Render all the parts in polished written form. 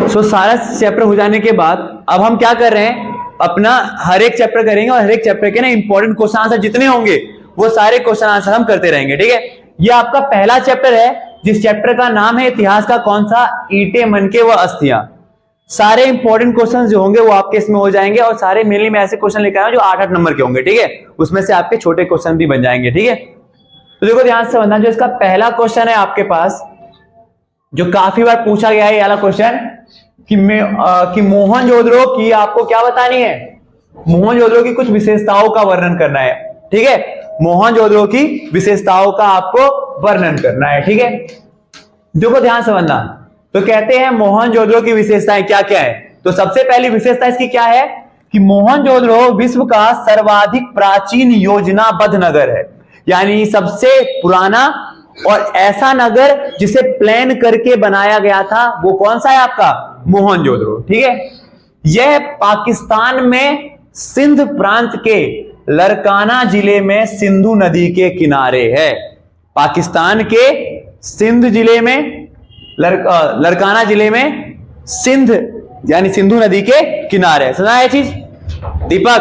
सो सारा चैप्टर हो जाने के बाद अब हम क्या कर रहे हैं, अपना हर एक चैप्टर करेंगे और हर एक चैप्टर के ना इंपॉर्टेंट क्वेश्चन आंसर जितने होंगे वो सारे क्वेश्चन आंसर हम करते रहेंगे। ठीक है, ये आपका पहला चैप्टर है जिस चैप्टर का नाम है इतिहास का कौन सा, ईंटें मनके व अस्थियां। सारे इंपॉर्टेंट क्वेश्चंस जो होंगे वो आपके इसमें हो जाएंगे और सारे मेनली मैं ऐसे क्वेश्चन लेकर आया हूं जो 8-8 नंबर के होंगे। ठीक है, उसमें से आपके छोटे क्वेश्चन भी बन जाएंगे। ठीक है, तो देखो ध्यान से समझना, जो इसका पहला क्वेश्चन है आपके पास जो काफी बार पूछा गया है, ये वाला क्वेश्चन कि मोहनजोदड़ो की आपको क्या बतानी है, मोहनजोदड़ो की कुछ विशेषताओं का वर्णन करना है। ठीक है, मोहनजोदड़ो की विशेषताओं का आपको वर्णन करना है। ठीक है, देखो ध्यान समझना, तो कहते हैं मोहनजोदड़ो की विशेषताएं क्या क्या है। तो सबसे पहली विशेषता इसकी क्या है कि मोहनजोदड़ो विश्व का सर्वाधिक प्राचीन योजनाबद्ध नगर है, यानी सबसे पुराना और ऐसा नगर जिसे प्लान करके बनाया गया था वो कौन सा है आपका, मोहनजोदड़ो। ठीक है, यह पाकिस्तान में सिंध प्रांत के लरकाना जिले में सिंधु नदी के किनारे है। पाकिस्तान के सिंध जिले में लरकाना जिले में सिंध यानी सिंधु नदी के किनारे, सुना है चीज दीपक?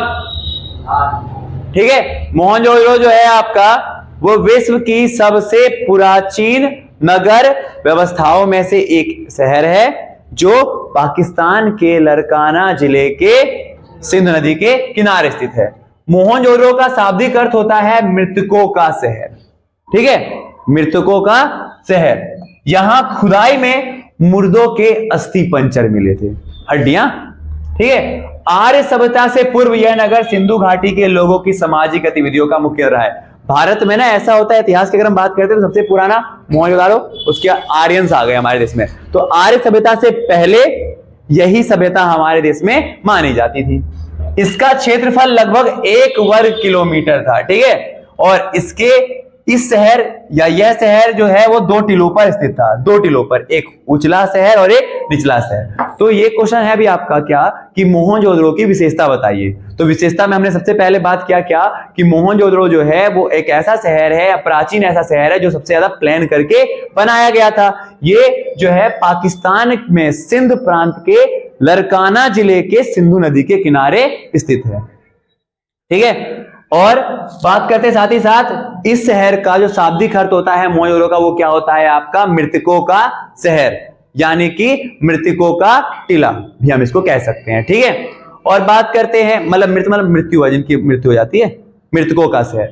ठीक है, मोहनजोदड़ो जो है आपका वो विश्व की सबसे प्राचीन नगर व्यवस्थाओं में से एक शहर है जो पाकिस्तान के लरकाना जिले के सिंध नदी के किनारे स्थित है। मोहनजोदड़ो का शाब्दिक अर्थ होता है मृतकों का शहर। ठीक है, मृतकों का शहर। यहां खुदाई में मुर्दों के अस्थि पंजर मिले थे, हड्डियां। ठीक है, आर्य सभ्यता से पूर्व यह नगर सिंधु घाटी के लोगों की सामाजिक गतिविधियों का मुख्य रहा है। भारत में ना ऐसा होता है, इतिहास की अगर हम बात करते हैं तो सबसे पुराना मोहनजोदड़ो, उसके आर्यंस आ गए हमारे देश में, तो आर्य सभ्यता से पहले यही सभ्यता हमारे देश में मानी जाती थी। इसका क्षेत्रफल लगभग 1 वर्ग किलोमीटर था। ठीक है, और इस शहर या यह शहर जो है वो 2 टीलों पर स्थित था, 2 टीलों पर, एक उचला शहर और एक निचला शहर। तो ये क्वेश्चन है भी आपका क्या कि मोहनजोदड़ो की विशेषता बताइए। तो विशेषता में हमने सबसे पहले बात किया क्या कि मोहनजोदड़ो जो है वो एक ऐसा शहर है, प्राचीन ऐसा शहर है जो सबसे ज्यादा प्लान करके बनाया गया था। ये जो है पाकिस्तान में सिंध प्रांत के लरकाना जिले के सिंधु नदी के किनारे स्थित है। ठीक है, और बात करते हैं साथ ही साथ इस शहर का जो शाब्दिक अर्थ होता है मोहनजोदड़ो का वो क्या होता है आपका, मृतकों का शहर, यानी कि मृतकों का टीला भी हम इसको कह सकते हैं। ठीक है, और बात करते हैं मतलब मृत्यु है, जिनकी मृत्यु हो जाती है, मृतकों का शहर।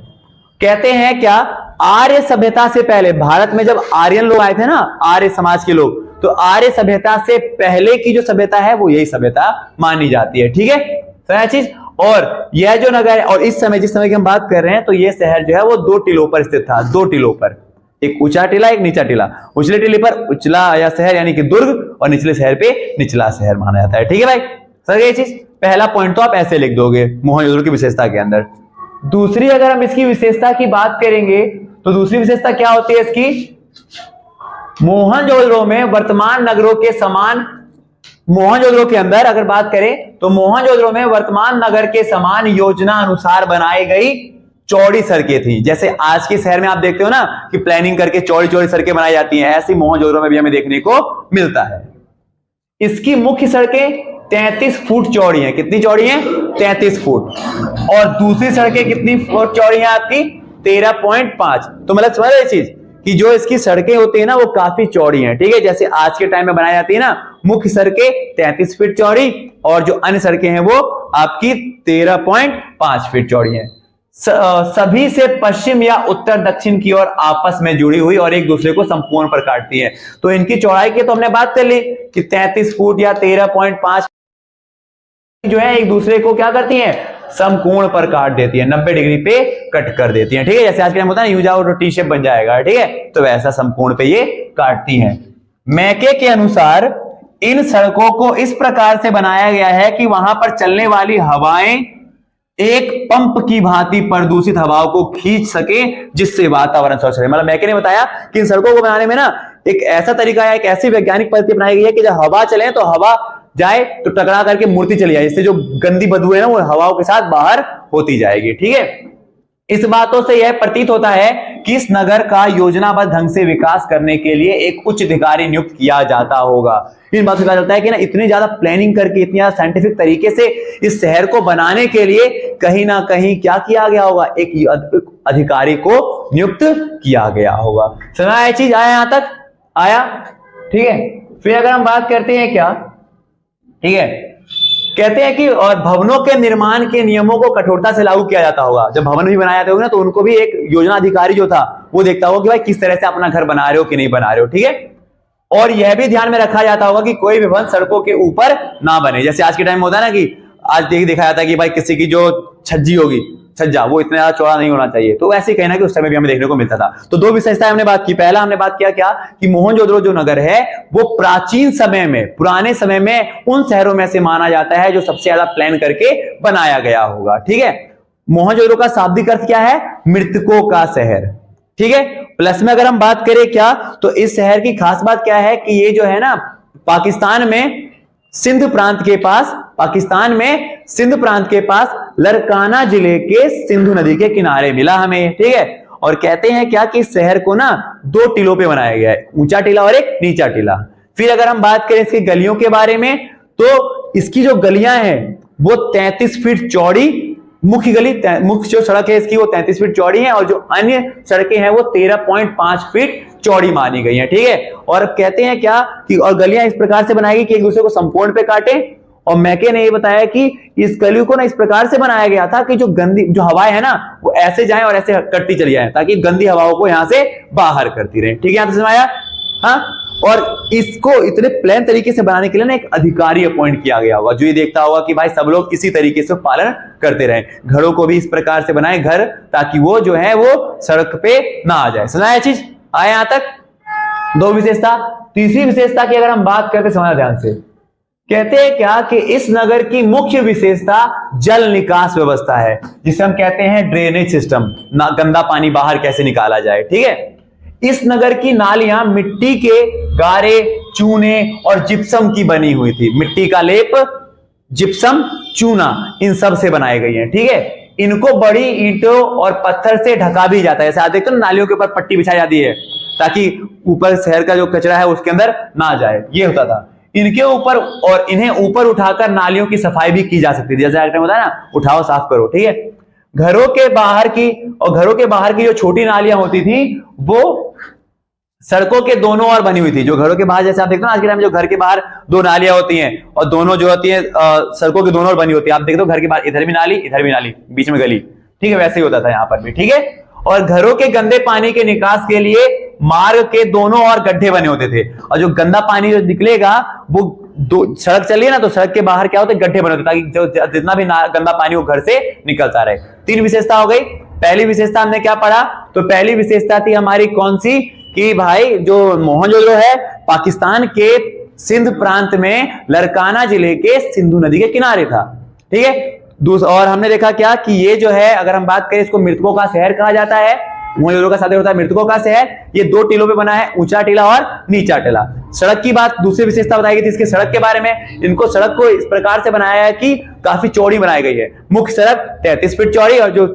कहते हैं क्या, आर्य सभ्यता से पहले भारत में जब आर्यन लोग आए थे ना, आर्य समाज के लोग, तो आर्य सभ्यता से पहले की जो सभ्यता है वो यही सभ्यता मानी जाती है। ठीक है, तो चीज, और यह जो नगर है और इस समय जिस समय की हम बात कर रहे हैं तो यह शहर जो है वो 2 टीलों पर स्थित था, 2 टीलों पर, एक ऊंचा टीला एक नीचा टीला। उचले टीले पर उचला या शहर यानी कि दुर्ग, और निचले शहर पे निचला शहर माना जाता है। ठीक है भाई, सर ये चीज पहला पॉइंट तो आप ऐसे लिख दोगे मोहनजोदड़ो की विशेषता के अंदर। दूसरी अगर हम इसकी विशेषता की बात करेंगे तो दूसरी विशेषता क्या होती है इसकी, मोहनजोदड़ो में वर्तमान नगरों के समान, मोहनजोदड़ो के अंदर अगर बात करें तो मोहनजोदड़ो में वर्तमान नगर के समान योजना अनुसार बनाई गई चौड़ी सड़कें थी। जैसे आज के शहर में आप देखते हो ना कि प्लानिंग करके चौड़ी चौड़ी सड़कें बनाई जाती हैं, ऐसी मोहनजोदड़ो में भी हमें देखने को मिलता है। इसकी मुख्य सड़कें 33 फुट चौड़ी हैं। कितनी चौड़ी हैं? 33 फुट। और दूसरी सड़कें कितनी फुट चौड़ी हैं आपकी? 13.5। तो मतलब समझ रहे चीज कि जो इसकी सड़कें होती है ना वो काफी चौड़ी हैं। ठीक है, जैसे आज के टाइम में बनाई जाती है ना, मुख्य सड़कें 33 फीट चौड़ी और जो अन्य सड़कें हैं वो आपकी 13.5 फीट चौड़ी हैं। सभी से पश्चिम या उत्तर दक्षिण की ओर आपस में जुड़ी हुई और एक दूसरे को संपूर्ण पर काटती है। तो इनकी चौड़ाई की तो हमने बात कर ली कि 33 फुट या 13.5 जो है एक दूसरे को क्या करती हैं, समकोण पर काट देती है, 90 डिग्री पे कट कर देती हैं। ठीक है, जैसे आज के टाइम होता है ना यूं जाओ तो टी शेप बन जाएगा। ठीक है, तो वैसा समकोण पे ये काटती हैं। मैके के अनुसार इन सड़कों को इस प्रकार से बनाया गया है कि वहां पर चलने वाली हवाएं एक पंप की भांति प्रदूषित हवाओं को खींच सके जिससे वातावरण स्वच्छ रहे। मतलब मैके ने बताया कि इन सड़कों को बनाने में ना एक ऐसा तरीका है, एक ऐसी वैज्ञानिक पद्धति अपनाई गई है कि जब हवा चले तो हवा जाए तो टकरा करके मूर्ति चली जाए, इससे जो गंदी बदबू है ना वो हवाओं के साथ बाहर होती जाएगी। ठीक है, इस बातों से यह प्रतीत होता है कि इस नगर का योजनाबद्ध ढंग से विकास करने के लिए एक उच्च अधिकारी नियुक्त किया जाता होगा। इन बातों से पता चलता है कि ना इतनी ज्यादा प्लानिंग करके, इतनी ज्यादा साइंटिफिक तरीके से इस शहर को बनाने के लिए कहीं ना कहीं क्या किया गया होगा, एक अधिकारी को नियुक्त किया गया होगा। सुना है चीज, आया यहां तक आया? ठीक है, फिर अगर हम बात करते हैं क्या, ठीक है, कहते हैं कि और भवनों के निर्माण के नियमों को कठोरता से लागू किया जाता होगा। जब भवन भी बनाए जाते होंगे ना, तो उनको भी एक योजना अधिकारी जो था वो देखता होगा कि भाई किस तरह से अपना घर बना रहे हो कि नहीं बना रहे हो, ठीक है। और यह भी ध्यान में रखा जाता होगा कि कोई भी भवन सड़कों के ऊपर ना बने। जैसे आज के टाइम में होता है ना कि आज देखा जाता है कि भाई किसी की जो छज्जी होगी, छज्जा, वो इतना ज्यादा चौड़ा नहीं होना चाहिए, तो ऐसे ही कहना कि उस समय भी हमें देखने को मिलता था। तो दो विशेषताएं हमने बात की। पहला हमने बात किया क्या कि मोहनजोदड़ो जो नगर है वो प्राचीन समय में, पुराने समय में उन शहरों में से माना जाता है जो सबसे ज्यादा प्लान करके बनाया गया होगा, ठीक है। मोहनजोदड़ो का शाब्दिक अर्थ क्या है? मृतकों का शहर, ठीक है। प्लस में अगर हम बात करें क्या, तो इस शहर की खास बात क्या है कि ये जो है ना पाकिस्तान में सिंध प्रांत के पास, पाकिस्तान में सिंध प्रांत के पास लरकाना जिले के सिंधु नदी के किनारे मिला हमें, ठीक है। और कहते हैं क्या कि इस शहर को ना दो टीलों पे बनाया गया है, ऊंचा टीला और एक नीचा टीला। फिर अगर हम बात करें इसकी गलियों के बारे में, तो इसकी जो गलियां हैं वो 33 फीट चौड़ी, मुख्य जो सड़क है इसकी वो 33 फीट चौड़ी है, और जो अन्य सड़कें हैं वो 13.5 फीट चौड़ी मानी गई है, ठीक है। और कहते हैं क्या कि और गलियां इस प्रकार से बनाई गई कि एक दूसरे को संपूर्ण पे काटे। और मैके ने ये बताया कि इस गली को ना इस प्रकार से बनाया गया था कि जो गंदी जो हवाएं है ना वो ऐसे जाएं और ऐसे कटती चली जाएं, ताकि गंदी हवाओं को यहां से बाहर करती रहे, ठीक है। यहां समझ आया? हाँ। और इसको इतने प्लान तरीके से बनाने के लिए ना एक अधिकारी अपॉइंट किया गया होगा, जो ये देखता होगा कि भाई सब लोग इसी तरीके से पालन करते रहें। घरों को भी इस प्रकार से बनाए घर, ताकि वो जो है वो सड़क पे ना आ जाए। सुना है चीज, आए यहां तक? दो विशेषता। तीसरी विशेषता की अगर हम बात करते, समझना ध्यान से, कहते हैं क्या कि इस नगर की मुख्य विशेषता जल निकास व्यवस्था है, जिसे हम कहते हैं ड्रेनेज सिस्टम, गंदा पानी बाहर कैसे निकाला जाए, ठीक है। इस नगर की नालियां मिट्टी के गारे, चूने और जिप्सम की बनी हुई थी। मिट्टी का लेप, जिप्सम, चूना, इन सब से बनाई गई है, ठीक है। इनको बड़ी ईंटों और पत्थर से ढका भी जाता है। जैसे आप देखते हो नालियों के ऊपर पट्टी बिछाई जाती है ताकि ऊपर शहर का जो कचरा है उसके अंदर ना जाए, ये होता था। इनके ऊपर और इन्हें ऊपर उठाकर नालियों की सफाई भी की जा सकती थी। जैसे आइटम होता है ना, उठाओ साफ करो, ठीक है। घरों के बाहर की जो छोटी नालियां होती थी वो सड़कों के दोनों ओर बनी हुई थी। जो घरों के बाहर, जैसे आप देखते हो आज के टाइम में जो घर के बाहर दो नालियां होती हैं और दोनों जो होती हैं सड़कों के दोनों ओर बनी होती है। आप देखते हो घर के बाहर इधर भी नाली, इधर भी नाली, बीच में गली, ठीक है। वैसे ही होता था यहाँ पर भी, ठीक है। और घरों के गंदे पानी के निकास के लिए मार्ग के दोनों ओर गड्ढे बने होते थे, और जो गंदा पानी जो निकलेगा वो सड़क चलिए ना, तो सड़क के बाहर क्या होते, गड्ढे बने होते, ताकि जो जितना भी गंदा पानी वो घर से निकलता रहे। तीन विशेषता हो गई। पहली विशेषता हमने क्या पढ़ा, तो पहली विशेषता थी हमारी कौन सी, कि भाई जो मोहनजोदड़ो है पाकिस्तान के सिंध प्रांत में लरकाना जिले के सिंधु नदी के किनारे था, ठीक है। और हमने देखा क्या कि ये जो है, अगर हम बात करें, इसको मृतकों का शहर कहा जाता है। मोहनजोदड़ो का शहर होता है मृतकों का शहर। ये दो टीलों पे बना है, ऊंचा टीला और नीचा टीला। सड़क की बात, दूसरी विशेषता बताई गई थी इसके सड़क के बारे में। इनको सड़क को इस प्रकार से बनाया है कि काफी चौड़ी बनाई गई है। मुख्य सड़क 33 फीट चौड़ी और जो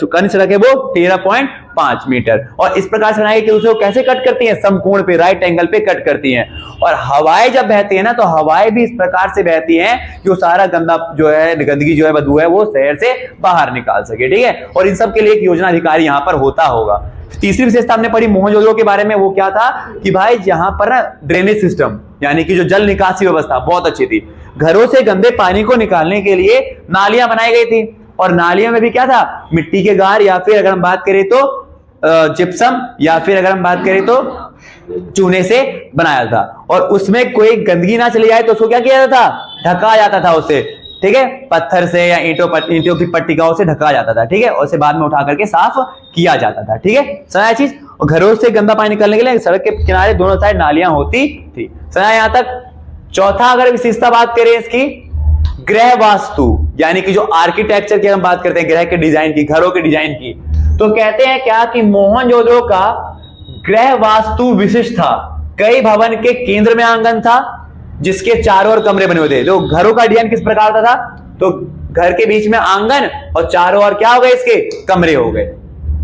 अन्य सड़क है वो 13.5 मीटर। और इस प्रकार से बनाई गई कि उसे कैसे कट करती है, समकोण पे, राइट एंगल पे कट करती हैं। और हवाएं जब बहती है ना, तो हवाएं भी इस प्रकार से बहती हैं कि वो सारा गंदा जो है, गंदगी जो है, बदबू है, वो शहर से बाहर निकाल सके, ठीक है। और इन सब के लिए एक योजना अधिकारी यहाँ पर होता होगा। तीसरी विशेषता हमने पढ़ी मोहनजोदड़ो के बारे में, वो क्या था कि भाई यहाँ पर ना ड्रेनेज सिस्टम, यानी कि जो जल निकासी व्यवस्था बहुत अच्छी थी। घरों से गंदे पानी को निकालने के लिए नालियां बनाई गई थी, और नालियों में भी क्या था, मिट्टी के गार, या फिर अगर हम बात करें तो जिप्सम, या फिर अगर हम बात करें तो चूने से बनाया था। और उसमें कोई गंदगी ना चली जाए तो उसको क्या किया जाता था, ढका जाता था उसे, ठीक है, पत्थर से या ईंटों की पट्टिकाओं से ढका जाता था, ठीक है। और उसे बाद में उठा करके साफ किया जाता था, ठीक है। समझा चीज। और घरों से गंदा पानी निकलने के लिए सड़क के किनारे दोनों साइड नालियां होती थी। समझा यहां तक। चौथा अगर विशेषता बात करें इसकी, गृह वास्तु, यानी कि जो आर्किटेक्चर की हम बात करते हैं, गृह के डिजाइन की, घरों के डिजाइन की, तो कहते हैं क्या कि मोहनजोदड़ो का गृह वास्तु विशिष्ट था। कई भवन के केंद्र में आंगन था जिसके चारों ओर कमरे बने हुए थे। तो घरों का डिजाइन किस प्रकार का था, तो घर के बीच में आंगन और चारों ओर क्या हो गए, इसके कमरे हो गए,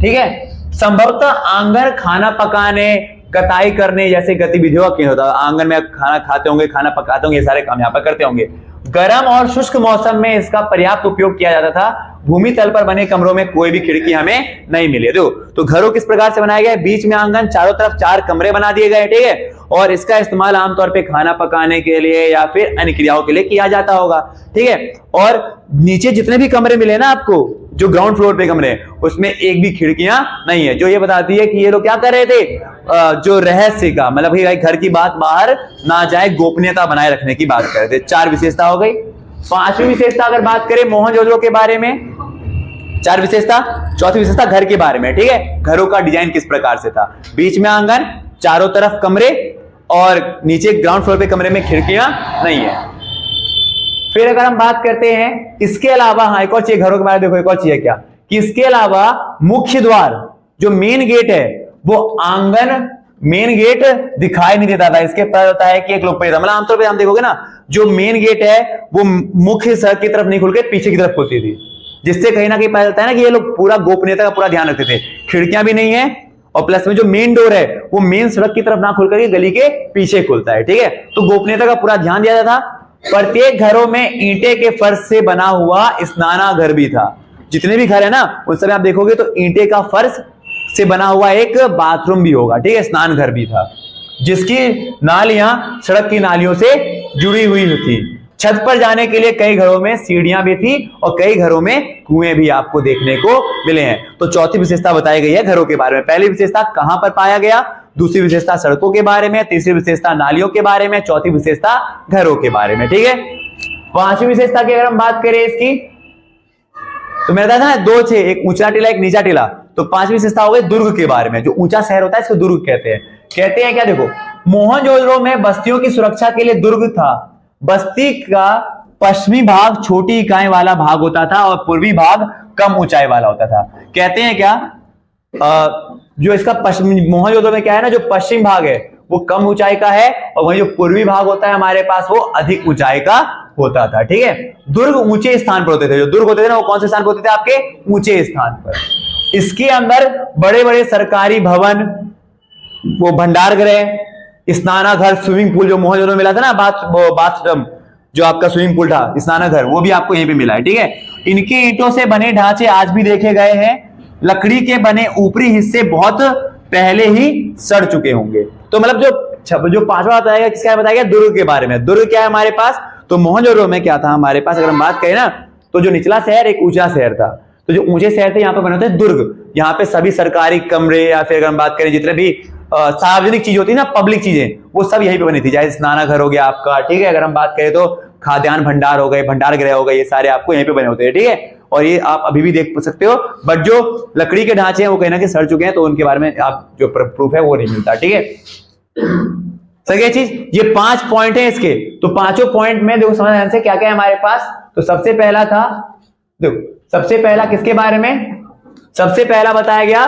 ठीक है। संभवतः आंगन खाना पकाने, कटाई करने जैसे गतिविधियों का केंद्र होता है। आंगन में खाना खाते होंगे, खाना पकाते होंगे, ये सारे काम यहाँ पर करते होंगे। गर्म और शुष्क मौसम में इसका पर्याप्त उपयोग किया जाता था। भूमि तल पर बने कमरों में कोई भी खिड़की हमें नहीं मिली। तो घरों किस प्रकार से बनाया गया है, बीच में आंगन, चारों तरफ 4 कमरे बना दिए गए, ठीक है। और इसका इस्तेमाल आमतौर पे खाना पकाने के लिए या फिर अन्य क्रियाओं के लिए किया जाता होगा, ठीक है। और नीचे जितने भी कमरे मिले ना आपको, जो ग्राउंड फ्लोर पे कमरे, उसमें एक भी खिड़कियां नहीं है, जो ये बताती है कि ये लोग क्या कर रहे थे, जो रहस्य का मतलब घर की बात बाहर ना जाए, गोपनीयता बनाए रखने की बात कर रहे थे। 4 विशेषता हो गई। 5वीं विशेषता अगर बात करें मोहनजोदड़ो के बारे में, 4 विशेषता। 4थी विशेषता घर के बारे में, ठीक है। घरों का डिजाइन किस प्रकार से था, बीच में आंगन, चारों तरफ कमरे और नीचे ग्राउंड फ्लोर पे कमरे में खिड़कियां नहीं है। फिर अगर हम बात करते हैं इसके अलावा, हाँ एक और चीज घरों के बारे में देखो, एक और चीज है क्या कि इसके अलावा मुख्य द्वार जो मेन गेट है वो आंगन मेन गेट दिखाई नहीं देता था। इसके पता होता है कि एक लोकप्रिय था, मतलब आमतौर पे हम देखोगे ना, जो मेन गेट है वो मुख्य सड़क की तरफ नहीं खुल के पीछे की तरफ खुलती थी, जिससे कहीं ना कहीं पता चलता है ना कि ये लोग पूरा गोपनीयता का पूरा ध्यान रखते थे। खिड़कियां भी नहीं है और प्लस में जो मेन डोर है वो मेन सड़क की तरफ ना खुलकर गली के पीछे खुलता है, ठीक है। तो गोपनीयता का पूरा ध्यान दिया जाता था। प्रत्येक घरों में ईंटे के फर्श से बना हुआ स्नानाघर भी था। जितने भी घर है ना उन सब आप देखोगे तो ईंटे का फर्श से बना हुआ एक बाथरूम भी होगा, ठीक है, स्नान घर भी था, जिसकी नालियां सड़क की नालियों से जुड़ी हुई थी। छत पर जाने के लिए कई घरों में सीढ़ियां भी थी और कई घरों में कुएं भी आपको देखने को मिले हैं। तो चौथी विशेषता बताई गई है घरों के बारे में। पहली विशेषता कहां पर पाया गया, दूसरी विशेषता सड़कों के बारे में, तीसरी विशेषता नालियों के बारे में, चौथी विशेषता घरों के बारे में, ठीक है। 5वीं विशेषता की अगर हम बात करें इसकी, तो मैंने बताया था 2 थे, एक ऊंचा टीला एक नीचा टीला। तो 5वीं विशेषता हो गई दुर्ग के बारे में। जो ऊंचा शहर होता है इसको दुर्ग कहते हैं। कहते हैं क्या, देखो मोहनजोदड़ो में बस्तियों की सुरक्षा के लिए दुर्ग था। बस्ती का पश्चिमी भाग छोटी इकाई वाला भाग होता था और पूर्वी भाग कम ऊंचाई वाला होता था। कहते हैं क्या, जो इसका पश्चिमी मोहनजोदड़ो में क्या है ना, जो पश्चिम भाग है वो कम ऊंचाई का है और वही जो पूर्वी भाग होता है हमारे पास वो अधिक ऊंचाई का होता था, ठीक है। दुर्ग ऊंचे स्थान पर होते थे। जो दुर्ग होते थे ना वो कौन से स्थान पर होते थे, आपके ऊंचे स्थान पर। इसके अंदर बड़े बड़े सरकारी भवन, वो भंडार गृह, स्नानाघर, स्विमिंग पूल, जो मोहनजोदड़ो में मिला था ना, बाथरूम जो आपका स्विमिंग पूल था, स्नानाघर, वो भी आपको यहीं पे मिला है, ठीक है। इनके ईंटों से बने ढांचे आज भी देखे गए हैं। लकड़ी के बने ऊपरी हिस्से बहुत पहले ही सड़ चुके होंगे। तो मतलब जो 5वां बताया किसका बताया गया, दुर्ग के बारे में। दुर्ग क्या है हमारे पास, तो मोहनजोदड़ो में क्या था हमारे पास, अगर हम बात करें ना, तो जो निचला शहर एक ऊंचा शहर था। तो जो ऊंचे शहर थे यहाँ पे बने होते दुर्ग। यहाँ पे सभी सरकारी कमरे या फिर अगर हम बात करें जितने भी सार्वजनिक चीज होती है ना, पब्लिक चीजें, वो सब यहीं पे बनी थी। चाहे स्नानाघर हो गया आपका, ठीक है। अगर हम बात करें तो खाद्यान्न भंडार हो गए, भंडार गृह हो गए, ये सारे आपको यहीं पे बने होते हैं, ठीक है। और ये आप अभी भी देख सकते हो। बट जो लकड़ी के ढांचे हैं वो कहीं ना कहीं सड़ चुके हैं, तो उनके बारे में आप जो प्रूफ है वो नहीं मिलता, ठीक है। सही चीज, ये 5 पॉइंट है इसके। तो 5 पॉइंट में देखो समझ ध्यान से क्या क्या है हमारे पास। तो सबसे पहला था, देखो सबसे पहला किसके बारे में, सबसे पहला बताया गया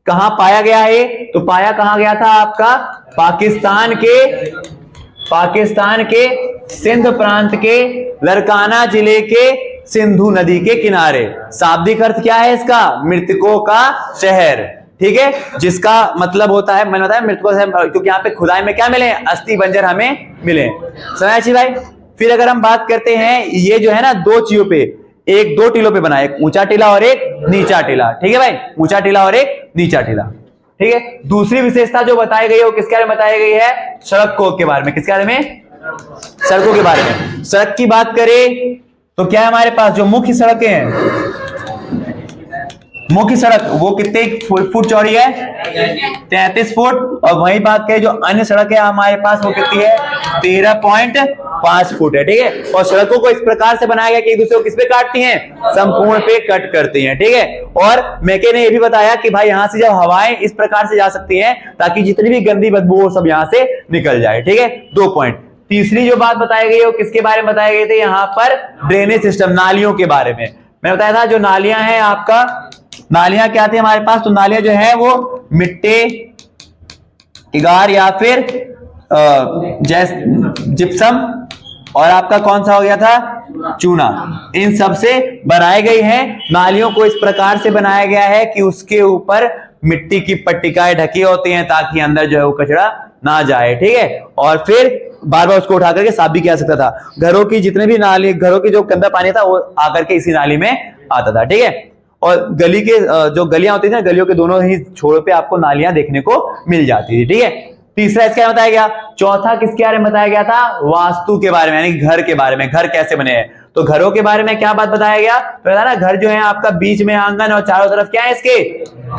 कहां पाया गया है, तो पाया कहां गया था आपका, पाकिस्तान के सिंध प्रांत के लरकाना जिले के सिंधु नदी के किनारे। शाब्दिक अर्थ क्या है इसका, मृतकों का शहर, ठीक है। जिसका मतलब होता है, मैंने बताया मृतकों का शहर, क्योंकि यहाँ पे खुदाई में क्या मिले, अस्थि बंजर हमें मिले। समझ भाई। फिर अगर हम बात करते हैं, ये जो है ना 2 चीजों पे, 2 टीलों पे बना है, एक ऊंचा टीला और एक नीचा टीला, ठीक है भाई। ऊंचा टीला और एक नीचा टीला, ठीक है। दूसरी विशेषता जो बताई गई है वो किसके बारे में बताई गई है, सड़कों के बारे में। किसके बारे में, सड़कों के बारे में। सड़क की बात करें तो क्या है हमारे पास, जो मुख्य सड़कें हैं, मुख्य सड़क वो कितने फुट चौड़ी है, 33 फुट। और वही बात करें जो अन्य सड़क है हमारे पास वो कितनी है, 13.5 फुट है, ठीक है। और सड़कों को इस प्रकार से बनाया गया कि एक दूसरे को किस पे काटती हैं, संपूर्ण पे कट करती हैं, ठीक है। और मैके ने ये भी बताया कि भाई यहां से जब हवाएं इस प्रकार से जा सकती हैं ताकि जितनी भी गंदी बदबू हो सब यहां से निकल जाए, ठीक है। 2 पॉइंट। तीसरी जो बात बताई गई है वो किसके बारे में बताई गई थी, यहाँ पर ड्रेनेज सिस्टम, नालियों के बारे में। मैं बताया था जो नालियां हैं आपका, नालियां क्या थी हमारे पास, तो नालियां जो है वो मिट्टी, इगार या फिर जिप्सम, और आपका कौन सा हो गया था, चूना, इन सब से बनाई गई है। नालियों को इस प्रकार से बनाया गया है कि उसके ऊपर मिट्टी की पट्टिकाएं ढकी होती हैं ताकि अंदर जो है वो कचरा ना जाए, ठीक है। और फिर बार बार उसको उठा करके साफ भी किया सकता था। घरों की जितने भी नाली, घरों की जो गंदा पानी था वो आकर के इसी नाली में आता था, ठीक है। और गली के जो गलियां होती थी ना, गलियों के दोनों ही छोरों पे आपको नालियां देखने को मिल जाती थी, ठीक है। तीसरा इसका बताया गया। चौथा किसके बारे में बताया गया था? वास्तु के बारे में, यानी घर के बारे में, घर कैसे बने हैं। तो घरों के बारे में क्या बात बताया गया? तो ना घर जो है आपका बीच में आंगन और चारों तरफ क्या है इसके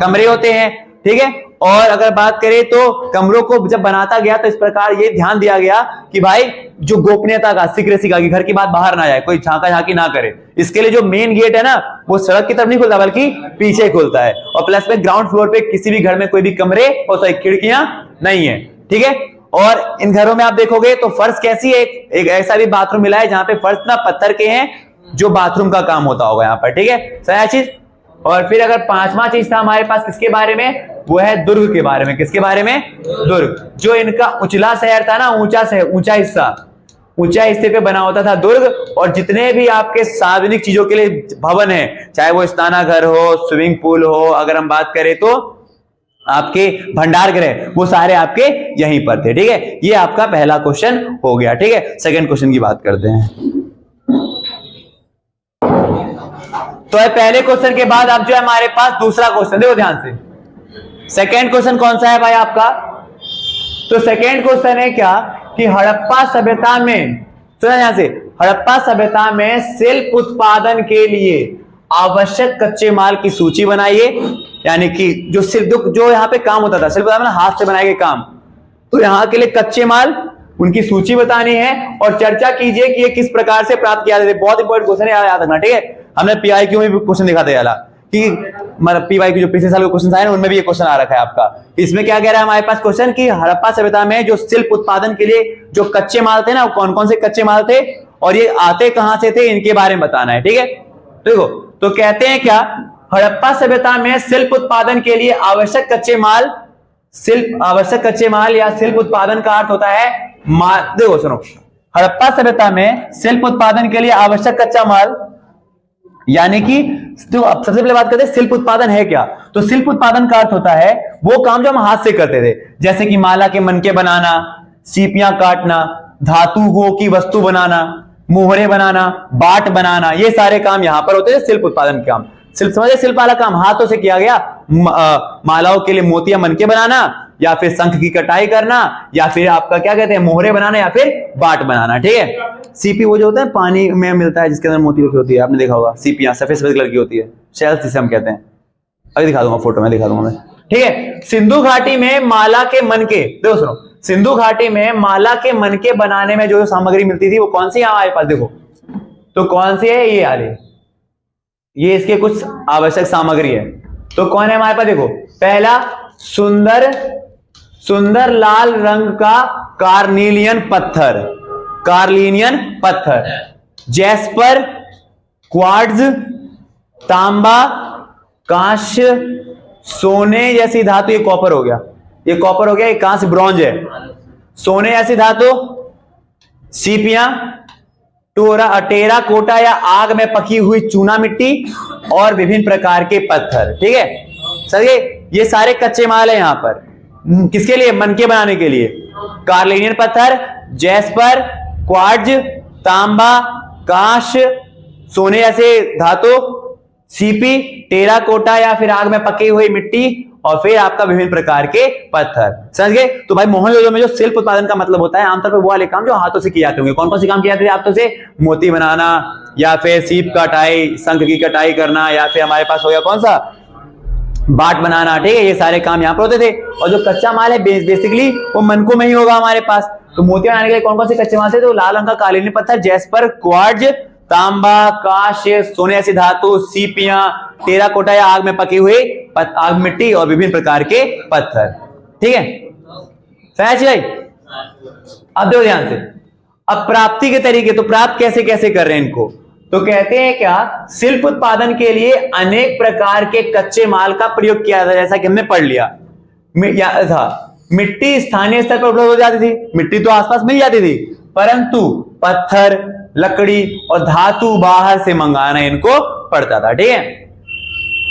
कमरे होते हैं, ठीक है। और अगर बात करें तो कमरों को जब बनाता गया तो इस प्रकार ये ध्यान दिया गया कि भाई जो गोपनीयता का, सीक्रेसी का, कि घर की बात बाहर ना जाए, कोई झांका झांकी ना करे। इसके लिए जो मेन गेट है ना वो सड़क की तरफ नहीं खुलता बल्कि पीछे खुलता है। और प्लस में ग्राउंड फ्लोर पे किसी भी घर में कोई भी कमरे और खिड़कियां नहीं है, ठीक है। और इन घरों में आप देखोगे तो फर्श कैसी है, एक ऐसा भी बाथरूम मिला है जहां पे फर्श ना पत्थर के हैं, जो बाथरूम का काम होता होगा यहाँ पर, ठीक है। सही चीज। और फिर अगर पांचवा चीज था हमारे पास किसके बारे में, वो है दुर्ग के बारे में। किसके बारे में? दुर्ग। जो इनका उचला शहर था ना, ऊंचा हिस्से पे बना होता था दुर्ग। और जितने भी आपके सार्वजनिक चीजों के लिए भवन है, चाहे वो स्नानाघर हो, स्विमिंग पूल हो, अगर हम बात करें तो आपके भंडार गृह, वो सारे आपके यहीं पर थे, ठीक है। ये आपका पहला क्वेश्चन हो गया, ठीक है। सेकंड क्वेश्चन की बात करते हैं। तो पहले क्वेश्चन के बाद अब जो है हमारे पास दूसरा क्वेश्चन, देखो ध्यान से। सेकेंड क्वेश्चन कौन सा है भाई आपका? तो सेकेंड क्वेश्चन है क्या कि हड़प्पा सभ्यता में, सुना ध्यान से, हड़प्पा सभ्यता में शिल्प उत्पादन के लिए आवश्यक कच्चे माल की सूची बनाइए। यानी कि जो शिल्प, जो यहाँ पे काम होता था, शिल्प हाथ से बनाए गए काम, तो यहाँ के लिए कच्चे माल उनकी सूची बतानी है। और चर्चा कीजिए कि ये किस प्रकार से प्राप्त किया जाता है। बहुत इंपॉर्टेंट क्वेश्चन है, याद रखना, ठीक है। हमने पीआईक्यू में भी क्वेश्चन दिखा दिया कि मतलब पीवाईक्यू जो पिछले साल के क्वेश्चन आए ना, उनमें भी ये क्वेश्चन आ रखा है आपका। इसमें क्या कह रहा है हमारे पास क्वेश्चन कि हड़प्पा सभ्यता में जो शिल्प उत्पादन के लिए जो कच्चे माल थे ना, वो कौन कौन से कच्चे माल थे और ये आते कहां से थे, इनके बारे में बताना है, ठीक है। देखो तो कहते हैं क्या, हड़प्पा सभ्यता में शिल्प उत्पादन के लिए आवश्यक कच्चे माल या शिल्प उत्पादन का अर्थ होता है देखो सुनो, हड़प्पा सभ्यता में शिल्प उत्पादन के लिए आवश्यक कच्चा माल, यानी कि तो अब सबसे पहले बात करते हैं शिल्प उत्पादन है क्या। तो शिल्प उत्पादन का अर्थ होता है वो काम जो हम हाथ से करते थे, जैसे कि माला के मनके बनाना, सीपियां काटना, धातुओं की वस्तु बनाना, मोहरे बनाना, बाट बनाना, ये सारे काम यहां पर होते थे शिल्प उत्पादन के काम। शिल्प समझे, शिल्प वाला काम हाथों से किया गया। मालाओं के लिए मोतियां मनके बनाना, या फिर शंख की कटाई करना, या फिर आपका क्या कहते हैं मोहरे बनाना, या फिर बाट बनाना, ठीक है। सीपी वो जो होता है पानी में मिलता है जिसके अंदर मोती रखी होती है, आपने देखा होगा, सीपियां सफेद सफेद कलर की होती है, शेल्स जिसे हम कहते हैं। अभी दिखा दूंगा, फोटो में दिखा दूंगा मैं, ठीक है। सिंधु घाटी में माला के मनके, देखो सुनो, सिंधु घाटी में माला के मनके बनाने में जो सामग्री मिलती थी वो कौन सी है हमारे पास, देखो तो कौन सी है, ये यार ये इसके कुछ आवश्यक सामग्री है। तो कौन है हमारे पास, देखो पहला सुंदर लाल रंग का कार्निलियन पत्थर, जैस्पर, क्वार्ट्ज, तांबा, कांस्य, सोने जैसी धातु, ये कॉपर हो गया, ये कांस्य ब्रॉन्ज है, सोने जैसी धातु, सीपियां, टेरा कोटा या आग में पकी हुई चूना मिट्टी, और विभिन्न प्रकार के पत्थर, ठीक है सर। ये सारे कच्चे माल है यहां पर, किसके लिए, मनके बनाने के लिए। कार्निलियन पत्थर, जैस्पर, क्वार्ट्ज, तांबा, कांस्य, सोने जैसे धातु, सीपी, टेरा कोटा या फिर आग में पकी हुई मिट्टी, और फिर आपका विभिन्न प्रकार के पत्थर, समझ गए। तो भाई मोहनजोदड़ो में जो शिल्प उत्पादन का मतलब होता है आमतौर पर वो वाले काम जो हाथों से किए जाते होंगे। कौन कौन से काम किए जाते थे हाथों से, मोती बनाना, या फिर सीप कटाई, शंख की कटाई करना, या फिर हमारे पास हो गया कौन सा, बाट बनाना, ठीक है। ये सारे काम यहाँ पर होते थे। और जो कच्चा माल है बेसिकली वो मनकों में ही होगा हमारे पास। तो मोती बनाने के लिए कौन कौन से कच्चे माल थे, तो लाल रंग का कालीन पत्थर, जैस्पर, क्वार्ट्ज, तांबा, कांस्य, सोने ऐसी धातु, सीपियां, टेरा कोटा या आग में पकी हुई आग मिट्टी, और विभिन्न प्रकार के पत्थर, ठीक है भाई। अब देखो ध्यान से, अब प्राप्ति के तरीके, तो प्राप्त कैसे कैसे कर रहे हैं इनको, तो कहते हैं क्या, शिल्प उत्पादन के लिए अनेक प्रकार के कच्चे माल का प्रयोग किया था, जैसा कि हमने पढ़ लिया था। मिट्टी स्थानीय स्तर पर उपलब्ध हो जाती थी, मिट्टी तो आसपास मिल जाती थी, परंतु पत्थर, लकड़ी और धातु बाहर से मंगाना इनको पड़ता था। ठीक है,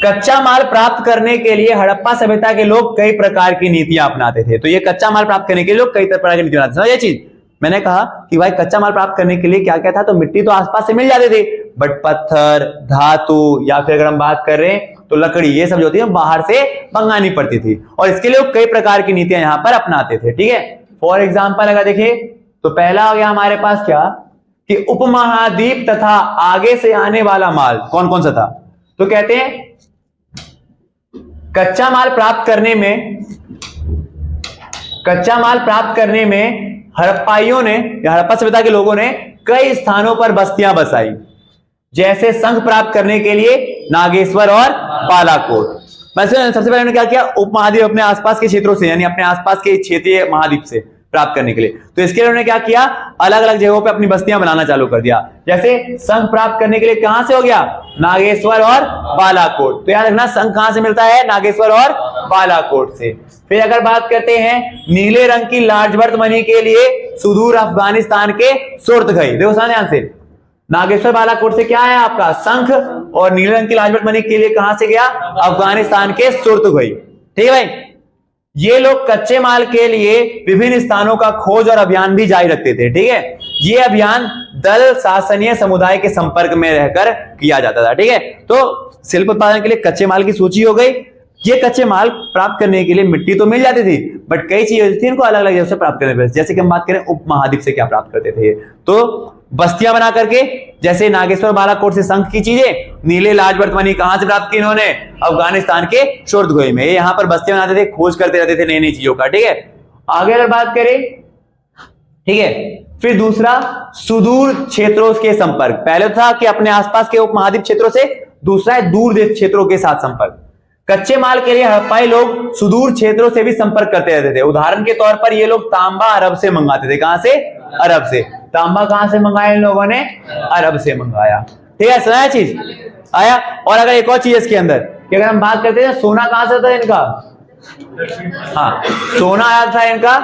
कच्चा माल प्राप्त करने के लिए हड़प्पा सभ्यता के लोग कई प्रकार की नीतियां अपनाते थे। तो ये कच्चा माल प्राप्त करने के लिए लोग कई प्रकार की नीतियां अपनाते थे। ये चीज मैंने कहा कि भाई कच्चा माल प्राप्त करने के लिए क्या क्या था, तो मिट्टी तो आसपास से मिल जाती थी, बट पत्थर, धातु या फिर अगर हम बात कर रहे हैं तो लकड़ी, ये सब जो होती है बाहर से मंगानी पड़ती थी और इसके लिए कई प्रकार की नीतियां यहां पर अपनाते थे। ठीक है, फॉर एग्जाम्पल अगर देखिए तो पहला हो गया हमारे पास क्या कि उपमहाद्वीप तथा आगे से आने वाला माल कौन कौन सा था। तो कहते हैं कच्चा माल प्राप्त करने में हड़प्पाइयों ने या हड़प्पा सभ्यता के लोगों ने कई स्थानों पर बस्तियां बसाई, जैसे संघ प्राप्त करने के लिए नागेश्वर और बालाकोट। सबसे पहले उन्होंने क्या किया, उपमहाद्वीप अपने आसपास के क्षेत्रों से यानी अपने आसपास के क्षेत्रीय महाद्वीप से प्राप्त करने के लिए, तो इसके लिए उन्होंने क्या किया, अलग अलग जगहों पे अपनी बस्तियां बनाना चालू कर दिया। जैसे संघ प्राप्त करने के लिए कहां से हो गया, नागेश्वर और बालाकोट। तो याद रखना संघ कहां से मिलता है, नागेश्वर और बालाकोट से। फिर अगर बात करते हैं नीले रंग की लाजवर्त मणि के लिए सुदूर अफगानिस्तान के सुर्तगई, देखो ध्यान से, नागेश्वर बालाकोट से क्या है आपका संघ, और नीले रंग की लाजवर्त मणि के लिए कहां से गया, अफगानिस्तान के सुर्तगई। ठीक है भाई, ये लोग कच्चे माल के लिए विभिन्न स्थानों का खोज और अभियान भी जारी रखते थे। ठीक है, ये अभियान दल शासनीय समुदाय के संपर्क में रहकर किया जाता था। ठीक है, तो शिल्प उत्पादन के लिए कच्चे माल की सूची हो गई। ये कच्चे माल प्राप्त करने के लिए मिट्टी तो मिल जाती थी, बट कई चीजें थी इनको अलग अलग जगह से प्राप्त करने पड़ती। जैसे कि हम बात करें उपमहाद्वीप से क्या प्राप्त करते थे, तो बस्तियां बना करके, जैसे नागेश्वर बालाकोट से संघ की चीजें, नीले लाजवर्त मणि कहां से प्राप्त की इन्होंने, अफगानिस्तान के सुर्तगई में। यहाँ पर बस्तियां बनाते थे, खोज करते रहते थे नई नई चीजों का। ठीक है, आगे अगर बात करें, ठीक है, फिर दूसरा सुदूर क्षेत्रों के संपर्क। पहले था कि अपने आसपास के उपमहाद्वीप क्षेत्रों से, दूसरा है दूर देश क्षेत्रों के साथ संपर्क। कच्चे माल के लिए हड़प्पाई लोग सुदूर क्षेत्रों से भी संपर्क करते रहते थे। उदाहरण के तौर पर ये लोग तांबा अरब से मंगाते थे। कहां से, अरब से। तांबा कहां से मंगाया इन लोगों ने, अरब से मंगाया। ठीक है, सुना चीज आया। और अगर एक और चीज इसके अंदर कि अगर हम बात करते हैं सोना कहां से था इनका, हाँ सोना आया था इनका,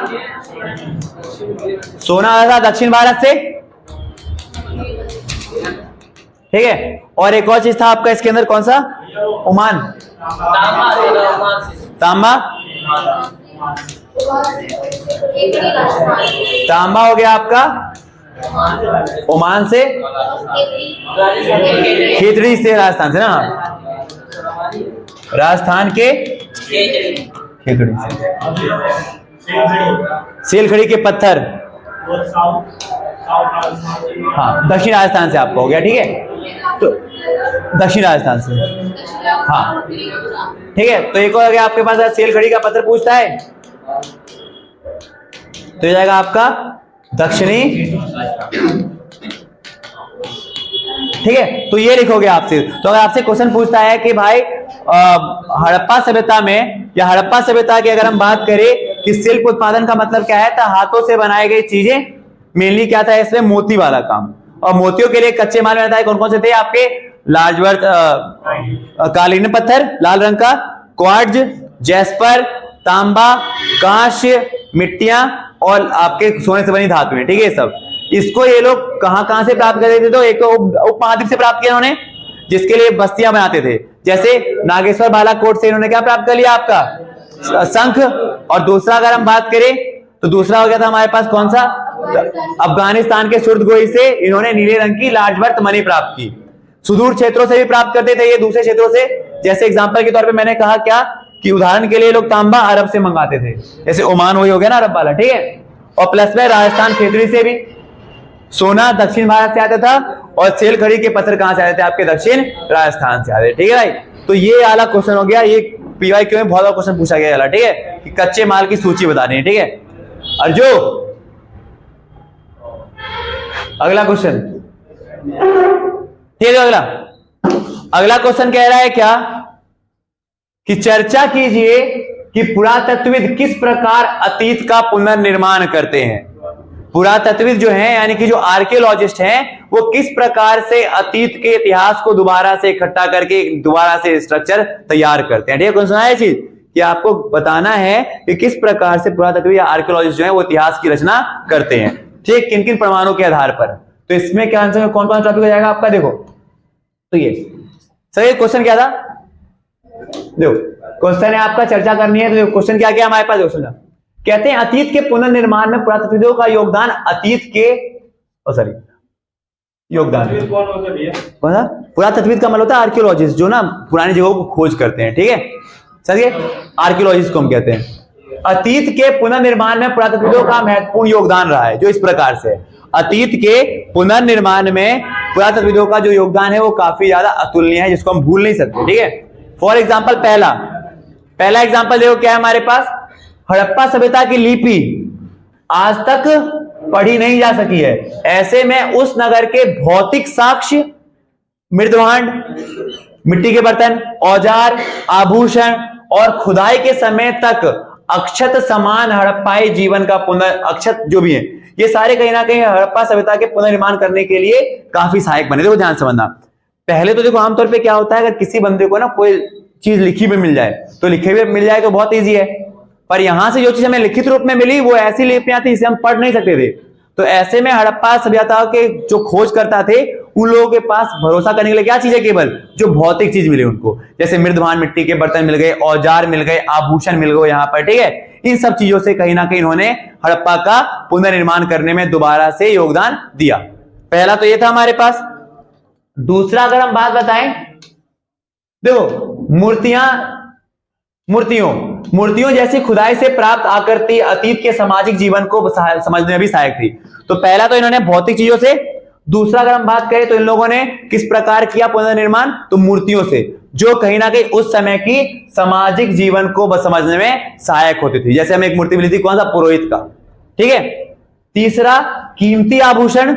सोना आया था दक्षिण भारत से। ठीक है, और एक और चीज था आपका इसके अंदर कौन सा, ओमान, तांबा, तांबा हो गया आपका ओमान से, खेतड़ी से, राजस्थान से ना, राजस्थान के खेतड़ी से, सेलखड़ी के पत्थर, हाँ दक्षिण राजस्थान से आपको हो गया। ठीक है, तो दक्षिण राजस्थान से, हाँ ठीक है। तो एक और गया आपके पास सेलखड़ी का पत्थर पूछता है, तो ये जाएगा आपका दक्षिणी। ठीक है, तो ये लिखोगे आपसे। तो अगर आपसे क्वेश्चन पूछता है कि भाई हड़प्पा सभ्यता में या हड़प्पा सभ्यता की अगर हम बात करें कि शिल्प उत्पादन का मतलब क्या है, तो हाथों से बनाई गई चीजें, मेनली क्या था इसमें, मोती वाला काम। और मोतियों के लिए कच्चे माल में कौन कौन से थे आपके, लाजवर्त कालीन पत्थर लाल रंग का, क्वार्ट्ज, जैस्पर, तांबा, कांस्य, मिट्टियां और आपके सोने से बनी धातुएं। ठीक है, सब इसको ये लोग कहां से प्राप्त करते थे, तो एक तो उपमहाद्वीप से प्राप्त किया उन्होंने, जिसके लिए बस्तियां बनाते थे। जैसे नागेश्वर बालाकोट से इन्होंने क्या प्राप्त कर लिया आपका, शंख। और दूसरा अगर हम बात करें तो दूसरा हो गया था हमारे पास कौन सा, अफगानिस्तान के सुर्तगोई से इन्होंने नीले रंग की लाजवर्त मणि प्राप्त की। सुदूर क्षेत्रों से भी प्राप्त करते थे ये, दूसरे क्षेत्रों से। जैसे एग्जांपल के तौर पे मैंने कहा क्या कि उदाहरण के लिए लोग तांबा अरब से मंगाते थे, जैसे ओमान वही हो गया ना अरब वाला। ठीक है, और प्लस में राजस्थान खेतड़ी से भी, सोना दक्षिण भारत से आता था, और सेलखड़ी के पत्थर कहां से आते थे आपके, दक्षिण राजस्थान से आते। ठीक है भाई, तो ये वाला क्वेश्चन हो गया, ये पीवाईक्यू में बहुत बार क्वेश्चन पूछा गया वाला। ठीक है, कि कच्चे माल की सूची बतानी है। ठीक है, अर्जुन अगला क्वेश्चन, ठीक है। अगला क्वेश्चन कह रहा है क्या कि चर्चा कीजिए कि पुरातत्वविद किस प्रकार अतीत का पुनर्निर्माण करते हैं। पुरातत्वविद जो हैं यानी कि जो आर्कियोलॉजिस्ट हैं, वो किस प्रकार से अतीत के इतिहास को दोबारा से इकट्ठा करके दोबारा से स्ट्रक्चर तैयार करते हैं। ठीक है, कौन सुना है चीज कि आपको बताना है कि किस प्रकार से पुरातत्वविद या आर्कियोलॉजिस्ट जो है वो इतिहास की रचना करते हैं। ठीक, किन किन प्रमाणों के आधार पर, तो इसमें क्या आंसर, कौन कौन सा टॉपिक हो जाएगा आपका? देखो तो ये सही क्वेश्चन क्या था, देखो क्वेश्चन है आपका, चर्चा करनी है। तो क्वेश्चन क्या क्या हमारे पास, देखो सुना, कहते हैं अतीत के पुनर्निर्माण में पुरातत्वविदों का योगदान। अतीत के योगदान कौन सा? पुरातत्वविद का मतलब होता है आर्कियोलॉजिस्ट, जो ना पुरानी जगहों को खोज करते हैं, ठीक है, समझिए, आर्कियोलॉजिस्ट को हम कहते हैं। अतीत के पुनर्निर्माण में पुरातत्वविदों का महत्वपूर्ण योगदान रहा है, जो इस प्रकार से, अतीत के पुनर्निर्माण में पुरातत्वविदों का जो योगदान है वो काफी ज्यादा अतुलनीय है, जिसको हम भूल नहीं सकते, ठीक है। फॉर एग्जाम्पल, पहला एग्जाम्पल देखो क्या है हमारे पास, हड़प्पा सभ्यता की लिपि आज तक पढ़ी नहीं जा सकी है। ऐसे में उस नगर के भौतिक साक्ष्य, मृदभांड, मिट्टी के बर्तन, औजार, आभूषण और खुदाई के समय तक अक्षत समान हड़प्पाई जीवन का अक्षत जो भी है, ये सारे कहीं ना कहीं हड़प्पा सभ्यता के पुनर्निर्माण करने के लिए काफी सहायक बने। देखो ध्यान समझना, पहले तो देखो आमतौर पे क्या होता है, अगर किसी बंदे को ना कोई चीज लिखी हुई मिल जाए, तो लिखी हुई मिल जाए तो बहुत ईजी है, पर यहां से जो चीज हमें लिखित रूप में मिली वो ऐसी लिपियां थी जिसे हम पढ़ नहीं सकते थे। तो ऐसे में हड़प्पा सभ्यता के जो खोजकर्ता थे, उन लोगों के पास भरोसा करने के लिए क्या चीज है, केवल जो भौतिक चीज मिली उनको, जैसे मृदभांड, मिट्टी के बर्तन मिल गए, औजार मिल गए, आभूषण मिल गए यहाँ पर, ठीक है। इन सब चीजों से कहीं ना कहीं इन्होंने हड़प्पा का पुनर्निर्माण करने में दोबारा से योगदान दिया। पहला तो ये था हमारे पास। दूसरा अगर हम बात बताएं, देखो मूर्तियों जैसी खुदाई से प्राप्त आकृति अतीत के सामाजिक जीवन को समझने में भी सहायक थी। तो पहला तो इन्होंने भौतिक चीजों से, दूसरा अगर हम बात करें तो इन लोगों ने किस प्रकार किया पुनर्निर्माण, तो मूर्तियों से, जो कहीं ना कहीं उस समय की सामाजिक जीवन को समझने में सहायक होती थी। जैसे हमें एक मूर्ति मिली थी, कौन सा, पुरोहित का, ठीक है। तीसरा, कीमती आभूषण,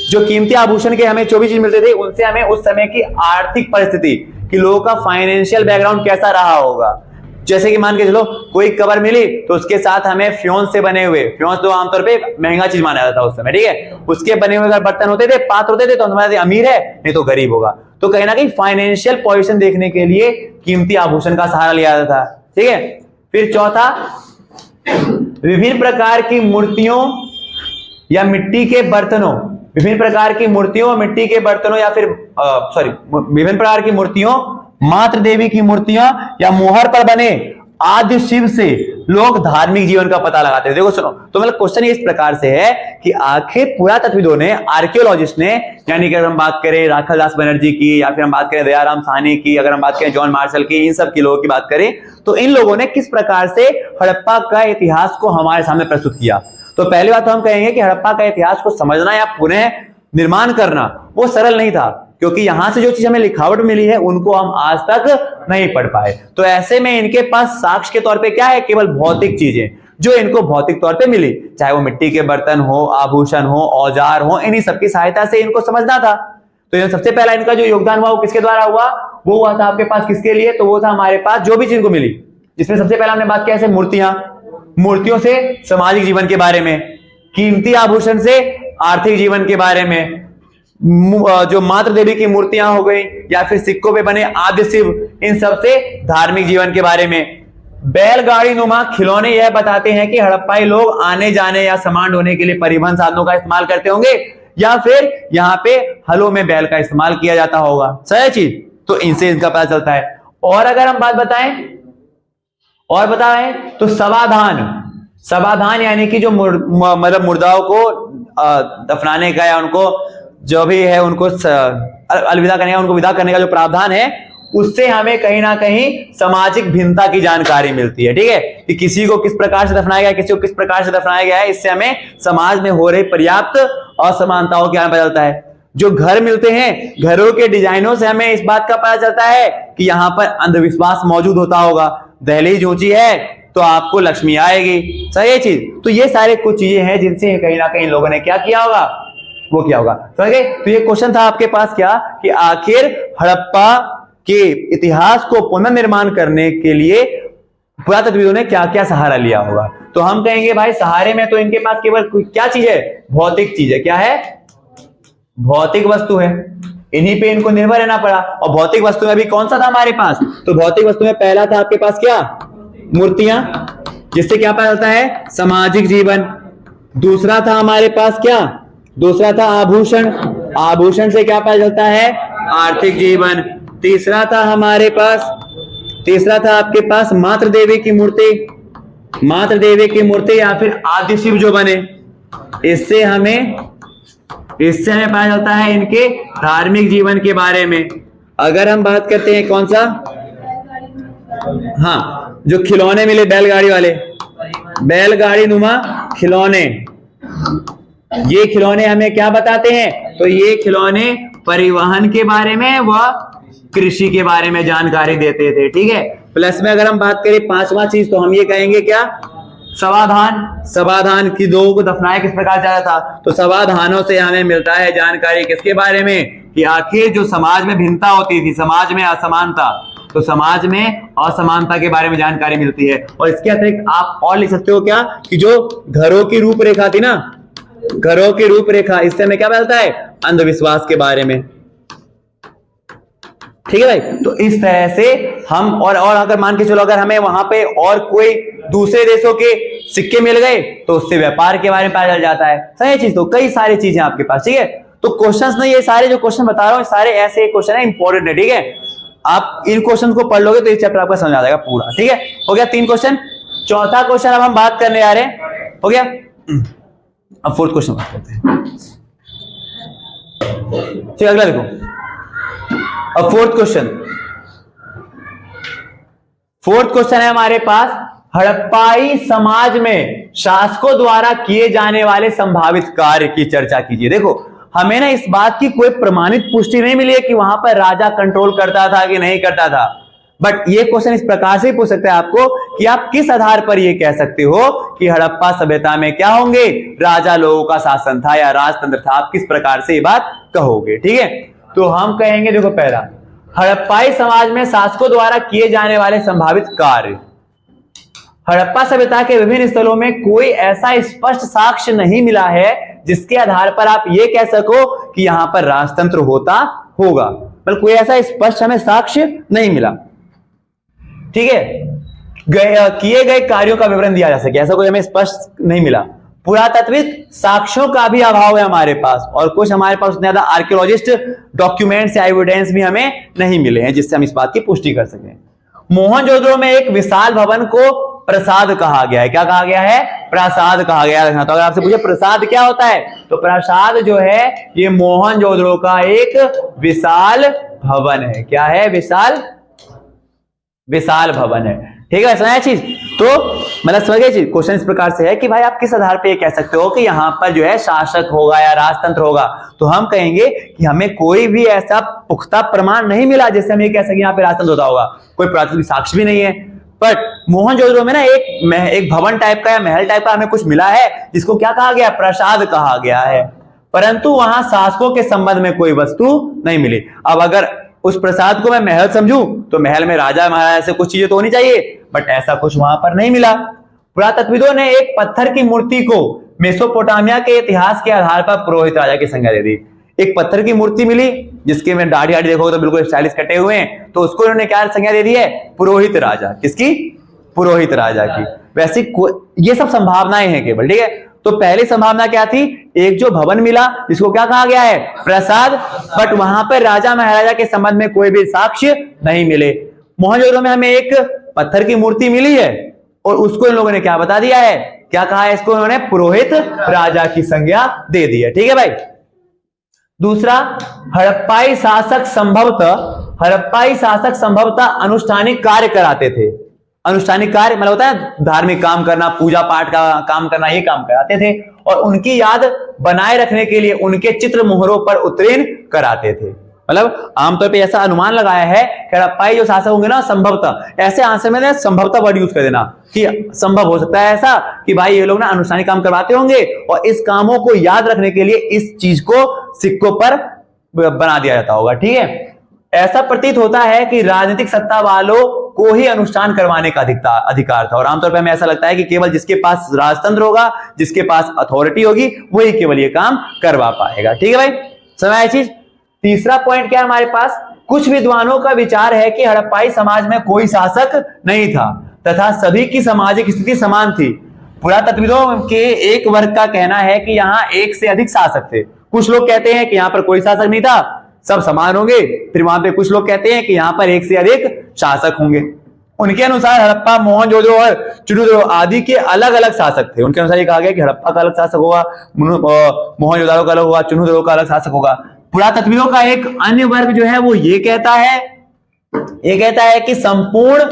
जो कीमती आभूषण के हमें 24 चीज मिलते थे, उनसे हमें उस समय की आर्थिक परिस्थिति कि लोगों का फाइनेंशियल बैकग्राउंड कैसा रहा होगा। जैसे कि मान के चलो कोई कबर मिली तो उसके साथ हमें फ्योंस से बने हुए, फ्योंस तो आमतौर पे महंगा चीज माना जाता था उस समय, ठीक है, उसके बने हुए अगर बर्तन होते थे, पात्र होते थे, तो हमारे अमीर है, नहीं तो गरीब होगा। तो कहीं ना कहीं फाइनेंशियल पोजीशन देखने के लिए कीमती आभूषण का सहारा लिया जाता था, ठीक है। फिर चौथा, विभिन्न प्रकार की मूर्तियों या मिट्टी के बर्तनों, विभिन्न प्रकार की मूर्तियों, मिट्टी के बर्तनों या फिर विभिन्न प्रकार की मूर्तियों, मातृ देवी की मूर्तियां या मोहर पर बने आदि शिव से लोग धार्मिक जीवन का पता लगाते हैं। देखो सुनो, तो मतलब क्वेश्चन इस प्रकार से है कि आखिर पुरातत्वविदों ने, आर्कियोलॉजिस्ट ने, यानी कि अगर हम बात करें राखल दास बनर्जी की, या फिर हम बात करें दयाराम साहनी की, अगर हम बात करें जॉन मार्शल की, इन सब के लोगों की बात करें, तो इन लोगों ने किस प्रकार से हड़प्पा का इतिहास को हमारे सामने प्रस्तुत किया। तो पहली बात तो हम कहेंगे कि हड़प्पा का इतिहास को समझना या पुनः निर्माण करना वो सरल नहीं था, क्योंकि यहां से जो चीज हमें लिखावट मिली है उनको हम आज तक नहीं पढ़ पाए। तो ऐसे में इनके पास साक्ष्य के तौर पे क्या है, केवल भौतिक चीजें जो इनको भौतिक तौर पे मिली, चाहे वो मिट्टी के बर्तन हो, आभूषण हो, औजार हो, इन्हीं सबकी सहायता से इनको समझना था। तो सबसे पहला इनका जो योगदान हुआ वो किसके द्वारा हुआ, वो हुआ था आपके पास किसके लिए, तो वो था हमारे पास जो भी चीज को मिली, जिसमें सबसे पहला हमने बात किया है मूर्तियों से सामाजिक जीवन के बारे में, कीमती आभूषण से आर्थिक जीवन के बारे में, जो मातृ देवी की मूर्तियां हो गई या फिर सिक्कों पे बने आदि शिव, इन सब से धार्मिक जीवन के बारे में। बैलगाड़ी नुमा खिलौने यह बताते हैं कि हड़प्पाई लोग आने जाने या सामान ढोने के लिए परिवहन साधनों का इस्तेमाल करते होंगे, या फिर यहाँ पे हलों में बैल का इस्तेमाल किया जाता होगा। सही चीज, तो इनसे इनका पता चलता है। और अगर हम बात बताएं तो सवाधान यानी कि जो मतलब मुर्दाओं को दफनाने का या उनको जो भी है उनको अलविदा करने का, उनको विदा करने का जो प्रावधान है, उससे हमें कहीं ना कहीं सामाजिक भिन्नता की जानकारी मिलती है, ठीक है, कि किसी को किस प्रकार से दफनाया गया, किसी को किस प्रकार से दफनाया गया है। इससे हमें समाज में हो रही पर्याप्त असमानताओं के बारे में पता चलता है। जो घर मिलते हैं, घरों के डिजाइनों से हमें इस बात का पता चलता है कि यहाँ पर अंधविश्वास मौजूद होता होगा। दहलीज ऊंची है तो आपको लक्ष्मी आएगी, सही है चीज। तो ये सारे कुछ चीजें हैं जिनसे कहीं ना कहीं लोगों ने क्या किया होगा, वो किया होगा। समझ गए? तो ये क्वेश्चन था आपके पास क्या, कि आखिर हड़प्पा के इतिहास को पुनर्निर्माण करने के लिए पुरातत्वविदों ने क्या क्या सहारा लिया होगा। तो हम कहेंगे भाई सहारे में तो इनके पास केवल क्या चीज है, भौतिक चीज है। क्या है, भौतिक वस्तु है, इन्हीं पे इनको निर्भर रहना पड़ा। और भौतिक वस्तु में भी कौन सा था हमारे पास, तो भौतिक वस्तु में पहला था आपके पास क्या, मूर्तियां, जिससे क्या पता चलता है, सामाजिक जीवन। दूसरा था हमारे पास क्या, दूसरा था आभूषण, आभूषण से क्या पता चलता है? आर्थिक जीवन। तीसरा था आपके पास मातृ देवी की मूर्ति, मातृ देवी की मूर्ति या फिर आदि शिव जो बने, इससे हमें पता चलता है इनके धार्मिक जीवन के बारे में। अगर हम बात करते हैं कौन सा, हाँ, जो खिलौने मिले बैलगाड़ी वाले, बैलगाड़ी नुमा खिलौने, ये खिलौने हमें क्या बताते हैं? तो ये खिलौने परिवहन के बारे में व कृषि के बारे में जानकारी देते थे। ठीक है, प्लस में अगर हम बात करें पांचवा चीज, तो हम ये कहेंगे क्या? सवाधान। सवाधान की दो को दफनाया किस प्रकार जा रहा था? तो सवाधानों से हमें मिलता है जानकारी किसके बारे में? कि आखिर जो समाज में भिन्नता होती थी, समाज में असमानता, तो समाज में असमानता के बारे में जानकारी मिलती है। और इसके अतिरिक्त आप और लिख सकते हो क्या? कि जो घरों की रूपरेखा थी ना, घरों की रूपरेखा, इससे हमें क्या मिलता है? अंधविश्वास के बारे में। ठीक है भाई, तो इस तरह से हम और अगर मान के चलो अगर हमें वहां पे और कोई दूसरे देशों के सिक्के मिल गए तो उससे व्यापार के बारे में पता चल जाता है। सही चीज, तो कई सारी चीजें आपके पास। ठीक है, तो क्वेश्चंस नहीं, ये सारे जो क्वेश्चन बता रहा हूं सारे ऐसे क्वेश्चन है, इंपॉर्टेंट है। ठीक है, आप इन क्वेश्चन को पढ़ लोगे तो इस चैप्टर आपका समझ आ जाएगा पूरा। ठीक है, हो गया 3 क्वेश्चन। चौथा क्वेश्चन अब हम बात करने आ रहे हैं, हो गया। अब 4th क्वेश्चन बात करते हैं। ठीक है, अगला देखो। अब 4th क्वेश्चन है हमारे पास, हड़प्पाई समाज में शासकों द्वारा किए जाने वाले संभावित कार्य की चर्चा कीजिए। देखो, हमें ना इस बात की कोई प्रमाणित पुष्टि नहीं मिली है कि वहां पर राजा कंट्रोल करता था कि नहीं करता था, बट ये क्वेश्चन इस प्रकार से पूछ सकते हैं आपको कि आप किस आधार पर ये कह सकते हो कि हड़प्पा सभ्यता में क्या होंगे? राजा लोगों का शासन था या राजतंत्र था। आप किस प्रकार से ये बात कहोगे? ठीक है, तो हम कहेंगे, देखो पहला, हड़प्पाई समाज में शासकों द्वारा किए जाने वाले संभावित कार्य। हड़प्पा सभ्यता के विभिन्न स्थलों में कोई ऐसा स्पष्ट साक्ष्य नहीं मिला है जिसके आधार पर आप ये कह सको कि यहां पर राजतंत्र होता होगा। मतलब कोई ऐसा स्पष्ट हमें साक्ष्य नहीं मिला। ठीक है, किए गए कार्यों का विवरण दिया जा सके, ऐसा कोई हमें स्पष्ट नहीं मिला। पुरातात्विक साक्ष्यों का भी अभाव है हमारे पास, और कुछ हमारे पास उतने ज्यादा आर्कियोलॉजिस्ट डॉक्यूमेंट्स या एविडेंस भी हमें नहीं मिले हैं जिससे हम इस बात की पुष्टि कर सकें। मोहनजोदड़ो में एक विशाल भवन को प्रसाद कहा गया है। क्या कहा गया है? प्रसाद कहा गया है। तो अगर आपसे पूछे प्रसाद क्या होता है, तो प्रसाद जो है ये मोहनजोदड़ो का एक विशाल भवन है। क्या है? विशाल भवन है। ठीक है, समझ चीज? तो मतलब समझ गए चीज? क्वेश्चन इस प्रकार से है कि भाई आप किस आधार पे ये कह सकते हो कि यहां पर जो है शासक होगा या राजतंत्र होगा? तो हम कहेंगे कि हमें कोई भी ऐसा पुख्ता प्रमाण नहीं मिला जिससे हम ये कह सकें यहाँ पे राजतंत्र होता होगा। कोई प्राथमिक साक्ष्य भी नहीं है। बट मोहनजोदड़ो में ना एक भवन टाइप का या महल टाइप का हमें कुछ मिला है जिसको क्या कहा गया? प्रसाद कहा गया है, परंतु वहां शासकों के संबंध में कोई वस्तु नहीं मिली। अब अगर उस प्रसाद को मैं महल समझूं तो महल में राजा महाराजा से कुछ चीजें तो होनी चाहिए, बट ऐसा कुछ वहां पर नहीं मिला। पुरातत्वविदों ने एक पत्थर की मूर्ति को मेसोपोटामिया के इतिहास के आधार पर पुरोहित राजा की संज्ञा दे दी। एक पत्थर की मूर्ति मिली जिसके में दाढ़ी आड़ी देखोगे तो बिल्कुल स्टाइलिश कटे हुए हैं, तो उसको इन्होंने क्या संज्ञा दे दी है? पुरोहित राजा। किसकी? पुरोहित राजा की। वैसे ये सब संभावनाएं हैं केवल। ठीक है, तो पहली संभावना क्या थी? एक जो भवन मिला जिसको क्या कहा गया है? प्रसाद, बट वहां पर राजा महाराजा के संबंध में कोई भी साक्ष्य नहीं मिले। मोहनजोदड़ो में हमें एक पत्थर की मूर्ति मिली है और उसको इन लोगों ने क्या बता दिया है? क्या कहा है इसको? उन्होंने पुरोहित राजा की संज्ञा दे दी है। ठीक है भाई। दूसरा, हड़प्पाई शासक संभवतः अनुष्ठानिक कार्य कराते थे। अनुष्ठानिक कार्य मतलब होता है धार्मिक काम करना, पूजा पाठ का काम करना, ये काम कराते थे और उनकी याद बनाए रखने के लिए उनके चित्र मोहरों पर उत्तीर्ण कराते थे। मतलब आमतौर पे ऐसा अनुमान लगाया है कि हड़प्पाई जो शासक होंगे ना, संभवतः, ऐसे आंसर में संभवतः वर्ड यूज कर देना कि संभव हो सकता है ऐसा कि भाई ये लोग ना अनुष्ठानिक काम करवाते होंगे और इस कामों को याद रखने के लिए इस चीज को सिक्कों पर बना दिया जाता होगा। ठीक है, ऐसा प्रतीत होता है कि राजनीतिक सत्ता वालों को ही अनुष्ठान करवाने का अधिकार था और आमतौर पर हमें ऐसा लगता है कि केवल जिसके पास राजतंत्र होगा, जिसके पास अथॉरिटी होगी, वही केवल ये काम करवा पाएगा। ठीक है भाई, समझ चीज? तीसरा पॉइंट क्या है हमारे पास? कुछ विद्वानों का विचार है कि हड़प्पाई समाज में कोई शासक नहीं था तथा सभी की सामाजिक स्थिति समान थी। पुरातत्वविदों के एक वर्ग का कहना है कि यहाँ एक से अधिक शासक थे। कुछ लोग कहते हैं कि यहाँ पर कोई शासक नहीं था, सब समान होंगे। फिर वहां पे कुछ लोग कहते हैं कि यहाँ पर एक से अधिक शासक होंगे। उनके अनुसार हड़प्पा, मोहनजोदड़ो और चुनूदड़ो आदि के अलग अलग शासक थे। उनके अनुसार ये कहा गया कि हड़प्पा का अलग शासक होगा, मोहनजोदड़ो का अलग होगा, चुनूदड़ो का अलग शासक होगा। पुरातत्वविदों का एक अन्य वर्ग जो है वो ये कहता है कि संपूर्ण